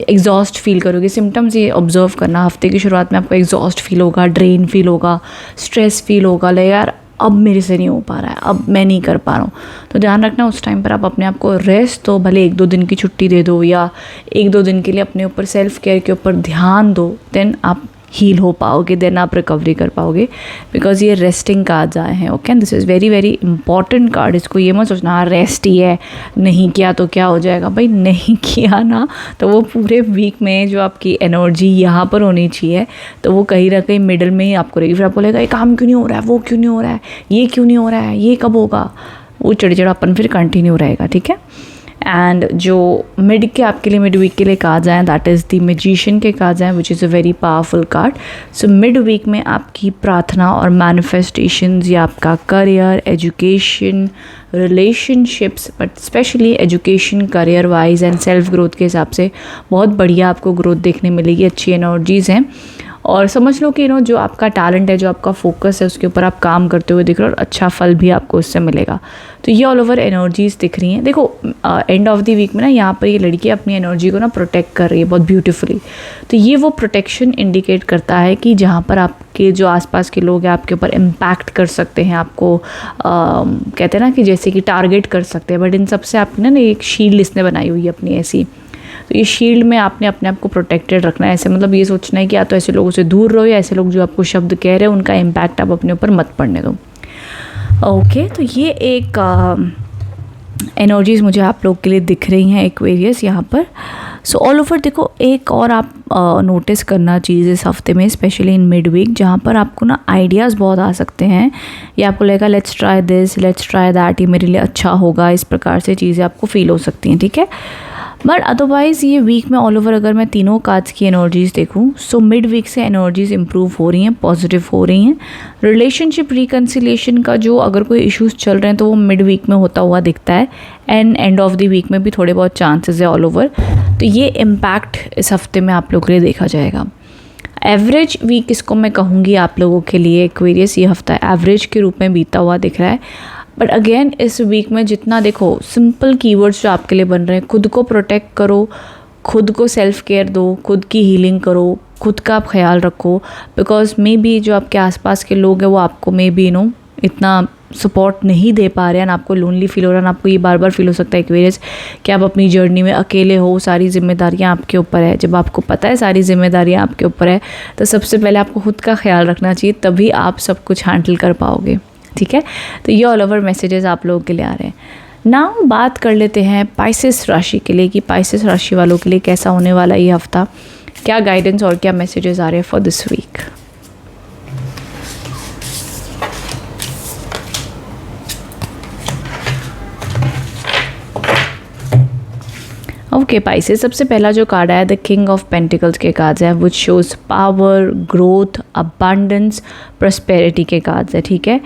एग्जॉस्ट फील करोगे। सिम्टम्स ये ऑब्जर्व करना, हफ्ते की शुरुआत में आपको एग्जॉस्ट फील होगा, ड्रेन फील होगा, स्ट्रेस फील होगा, ले यार अब मेरे से नहीं हो पा रहा है, अब मैं नहीं कर पा रहा हूँ। तो ध्यान रखना उस टाइम पर आप अपने आप को रेस्ट दो, भले 1-2 दिन की छुट्टी दे दो या 1-2 दिन के लिए अपने ऊपर सेल्फ केयर के ऊपर ध्यान दो, देन आप हील हो पाओगे, देन आप रिकवरी कर पाओगे, बिकॉज ये रेस्टिंग कार्ड्स आए हैं। Okay, this is very very important card. इसको ये मत सोचना हाँ रेस्ट ही है, नहीं किया तो क्या हो जाएगा, भाई नहीं किया ना तो वो पूरे वीक में जो आपकी एनर्जी यहाँ पर होनी चाहिए तो वो कहीं ना कहीं मिडल में ही आपको रहेगी। फिर आप बोलेगा ये काम क्यों नहीं हो रहा है, वो क्यों नहीं हो रहा है, ये क्यों नहीं हो रहा है, ये कब होगा, वो चिड़चिड़ापन फिर कंटिन्यू रहेगा, ठीक है। एंड जो मिड के आपके लिए मिड वीक के लिए कार्ड्स आए दैट इज़ द मैजिशियन के कार्ड्स हैं, which is a very powerful card. So mid week में आपकी प्रार्थना और मैनिफेस्टेशंस या आपका career, education, relationships, but specially education, career wise and self growth के हिसाब से बहुत बढ़िया आपको ग्रोथ देखने मिलेगी, अच्छी एनर्जीज़ हैं। और समझ लो कि जो आपका टैलेंट है, जो आपका फोकस है, उसके ऊपर आप काम करते हुए दिख रहे हो और अच्छा फल भी आपको उससे मिलेगा। तो ये ऑल ओवर एनर्जीज़ दिख रही हैं। देखो एंड ऑफ द वीक में ना यहाँ पर ये लड़की अपनी एनर्जी को ना प्रोटेक्ट कर रही है बहुत ब्यूटीफुली। तो ये वो प्रोटेक्शन इंडिकेट करता है कि जहाँ पर आपके जो आसपास के लोग हैं आपके ऊपर इम्पैक्ट कर सकते हैं, आपको कहते हैं ना कि जैसे कि टारगेट कर सकते हैं, बट इन सबसे आपने ना एक शील्ड इसने बनाई हुई है अपनी ऐसी। तो ये शील्ड में आपने अपने आप को प्रोटेक्टेड रखना है। ऐसे मतलब ये सोचना है कि या तो ऐसे लोगों से दूर रहो या ऐसे लोग जो आपको शब्द कह रहे हैं उनका इम्पैक्ट आप अपने ऊपर मत पड़ने दो। ओके, तो ये एक एनर्जीज़ मुझे आप लोग के लिए दिख रही हैं एक्वेरियस यहाँ पर। सो ऑल ओवर देखो एक और आप नोटिस करना चीज़ इस हफ्ते में, स्पेशली इन मिड वीक, जहाँ पर आपको ना आइडियाज़ बहुत आ सकते हैं या आपको लगेगा let's try this, let's try that, ये मेरे लिए अच्छा होगा, इस प्रकार से चीज़ें आपको फील हो सकती हैं, ठीक है। बट अदरवाइज़ ये वीक में ऑल ओवर अगर मैं तीनों कार्ड्स की एनर्जीज़ देखूं, सो मिड वीक से एनर्जीज़ इंप्रूव हो रही हैं, पॉजिटिव हो रही हैं। रिलेशनशिप रिकन्सिलेशन का जो अगर कोई इश्यूज़ चल रहे हैं तो वो मिड वीक में होता हुआ दिखता है, and end of the week में भी थोड़े बहुत चांसेस है ऑल ओवर। तो ये इम्पैक्ट इस हफ्ते में आप लोगों के लिए देखा जाएगा। एवरेज वीक इसको मैं कहूँगी आप लोगों के लिए एक्वेरियस, ये हफ्ता एवरेज के रूप में बीता हुआ दिख रहा है। बट अगेन इस वीक में जितना देखो सिंपल कीवर्ड्स जो आपके लिए बन रहे हैं, खुद को प्रोटेक्ट करो, खुद को सेल्फ केयर दो, खुद की हीलिंग करो, खुद का आप ख्याल रखो, बिकॉज मे बी जो आपके आसपास के लोग हैं वो आपको मे बी इतना सपोर्ट नहीं दे पा रहे हैं, आपको लोनली फील हो रहा है, आपको ये बार बार फील हो सकता है एक्वेरियस कि आप अपनी जर्नी में अकेले हो, सारी जिम्मेदारियां आपके ऊपर है। जब आपको पता है सारी जिम्मेदारियां आपके ऊपर है तो सबसे पहले आपको खुद का ख्याल रखना चाहिए, तभी आप सब कुछ हैंडल कर पाओगे, ठीक है। तो ये ऑल ओवर मैसेजेस आप लोगों के लिए आ रहे हैं। नाउ बात कर लेते हैं पाइसेस राशि के लिए कि पाइसेस राशि वालों के लिए कैसा होने वाला ये हफ्ता, क्या गाइडेंस और क्या मैसेजेस आ रहे हैं for this week. Okay Pisces, सबसे पहला जो कार्ड आया द किंग ऑफ पेंटिकल्स के कार्ड्स हैं, which shows power, growth, abundance, prosperity के कार्ड्स है, ठीक है।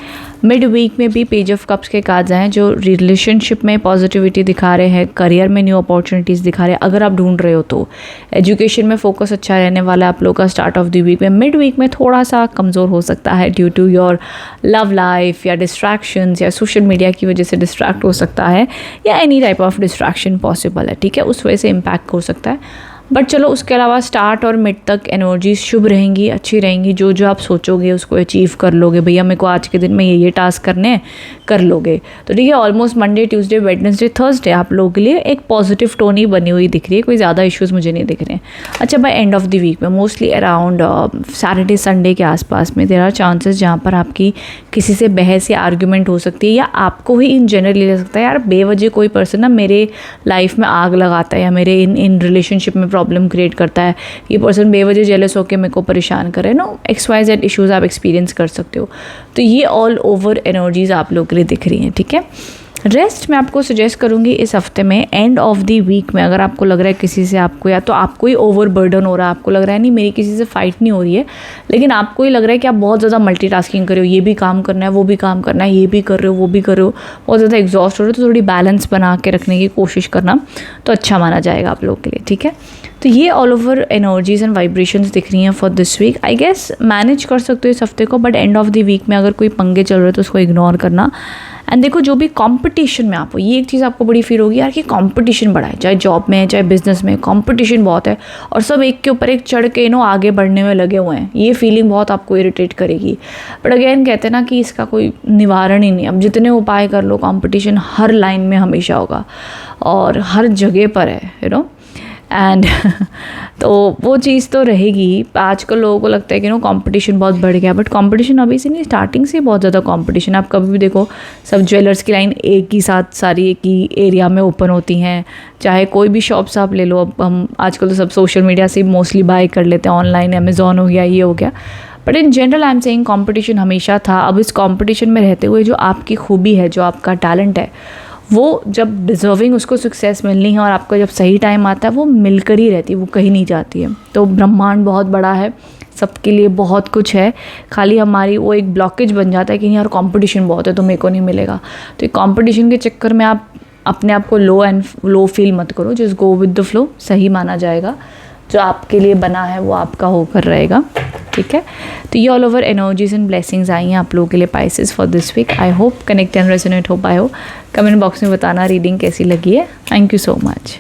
मिड वीक में भी पेज ऑफ कप्स के कार्ड्स हैं जो रिलेशनशिप में पॉजिटिविटी दिखा रहे हैं, करियर में न्यू अपॉर्चुनिटीज़ दिखा रहे हैं अगर आप ढूंढ रहे हो तो। एजुकेशन में फोकस अच्छा रहने वाला है आप लोग का स्टार्ट ऑफ द वीक में। मिड वीक में थोड़ा सा कमज़ोर हो सकता है due to your love life या डिस्ट्रैक्शंस या सोशल मीडिया की वजह से डिस्ट्रैक्ट हो सकता है या any type of distraction possible है, ठीक है, उस वजह से इम्पैक्ट हो सकता है। बट चलो उसके अलावा स्टार्ट और मिड तक एनर्जीज शुभ रहेंगी, अच्छी रहेंगी। जो जो आप सोचोगे उसको अचीव कर लोगे। भैया मेरे को आज के दिन में ये टास्क करने हैं, कर लोगे। तो ठीक है, almost Monday, Tuesday, Wednesday, Thursday आप लोगों के लिए एक पॉजिटिव टोन ही बनी हुई दिख रही है, कोई ज़्यादा इश्यूज़ मुझे नहीं दिख रहे हैं। अच्छा, by end of the week में मोस्टली अराउंड सैटरडे संडे के आसपास में देयर आर चांसेस जहाँ पर आपकी किसी से बहस या आर्ग्यूमेंट हो सकती है, या आपको ही इन जनरल ले सकता है यार बेवजह कोई पर्सन ना मेरे लाइफ में आग लगाता है या मेरे इन रिलेशनशिप में प्रॉब्लम क्रिएट करता है, ये पर्सन बेवजह जेलस होकर मेरे को परेशान करे, नो XYZ इश्यूज़ आप एक्सपीरियंस कर सकते हो। तो ये ऑल ओवर एनर्जीज आप लोग के लिए दिख रही हैं, ठीक है। रेस्ट मैं आपको सजेस्ट करूँगी इस हफ्ते में एंड ऑफ द वीक में, अगर आपको लग रहा है किसी से आपको या तो आपको ही ओवर बर्डन हो रहा है, आपको लग रहा है नहीं मेरी किसी से फाइट नहीं हो रही है, लेकिन आपको ही लग रहा है कि आप बहुत ज़्यादा मल्टीटास्किंग कर रहे हो, ये भी काम करना है, वो भी काम करना है, ये भी कर रहे हो, वो भी कर रहे हो, बहुत ज़्यादा एग्जॉस्ट हो रहे हो, तो थोड़ी बैलेंस बना के रखने की कोशिश करना तो अच्छा माना जाएगा आप लोग के लिए, ठीक है। तो ये all over energies and vibrations दिख रही हैं for this week. I guess manage कर सकते हो इस हफ्ते को, but end of the week में अगर कोई पंगे चल रहे हो तो उसको इग्नोर करना। एंड देखो जो भी कंपटीशन में आप हो, ये एक चीज़ आपको बड़ी फील होगी यार कि कंपटीशन बड़ा है, चाहे जॉब में है चाहे बिजनेस में, कंपटीशन बहुत है और सब एक के ऊपर एक चढ़ के आगे बढ़ने में लगे हुए हैं। ये फीलिंग बहुत आपको इरिटेट करेगी, बट अगेन कहते हैं ना कि इसका कोई निवारण ही नहीं। अब जितने उपाय कर लो, कंपटीशन हर लाइन में हमेशा होगा और हर जगह पर है, एंड तो वो चीज़ तो रहेगी। आजकल लोगों को लगता है कि कंपटीशन बहुत बढ़ गया, बट कंपटीशन अभी से नहीं, स्टार्टिंग से बहुत ज़्यादा कंपटीशन। आप कभी भी देखो सब ज्वेलर्स की लाइन एक ही साथ सारी एक ही एरिया में ओपन होती हैं, चाहे कोई भी शॉप्स आप ले लो। अब हम आजकल तो सब सोशल मीडिया से मोस्टली बाय कर लेते हैं ऑनलाइन, अमेज़ॉन हो गया, ये हो गया, but in general I am saying competition हमेशा था। अब इस कंपटीशन में रहते हुए जो आपकी खूबी है, जो आपका टैलेंट है, वो जब डिज़र्विंग उसको सक्सेस मिलनी है और आपका जब सही टाइम आता है वो मिलकर ही रहती है, वो कहीं नहीं जाती है। तो ब्रह्मांड बहुत बड़ा है, सबके लिए बहुत कुछ है, खाली हमारी वो एक ब्लॉकेज बन जाता है कि नहीं यार कंपटीशन बहुत है तो मेरे को नहीं मिलेगा। तो ये कंपटीशन के चक्कर में आप अपने आप को लो फील मत करो, just go with the flow, सही माना जाएगा। जो आपके लिए बना है वो आपका होकर रहेगा, ठीक है। तो ये all over energies and blessings आई हैं आप लोगों के लिए Pisces for this week. I hope connect and resonate हो पाए हो। कमेंट बॉक्स में बताना रीडिंग कैसी लगी है। Thank you so much.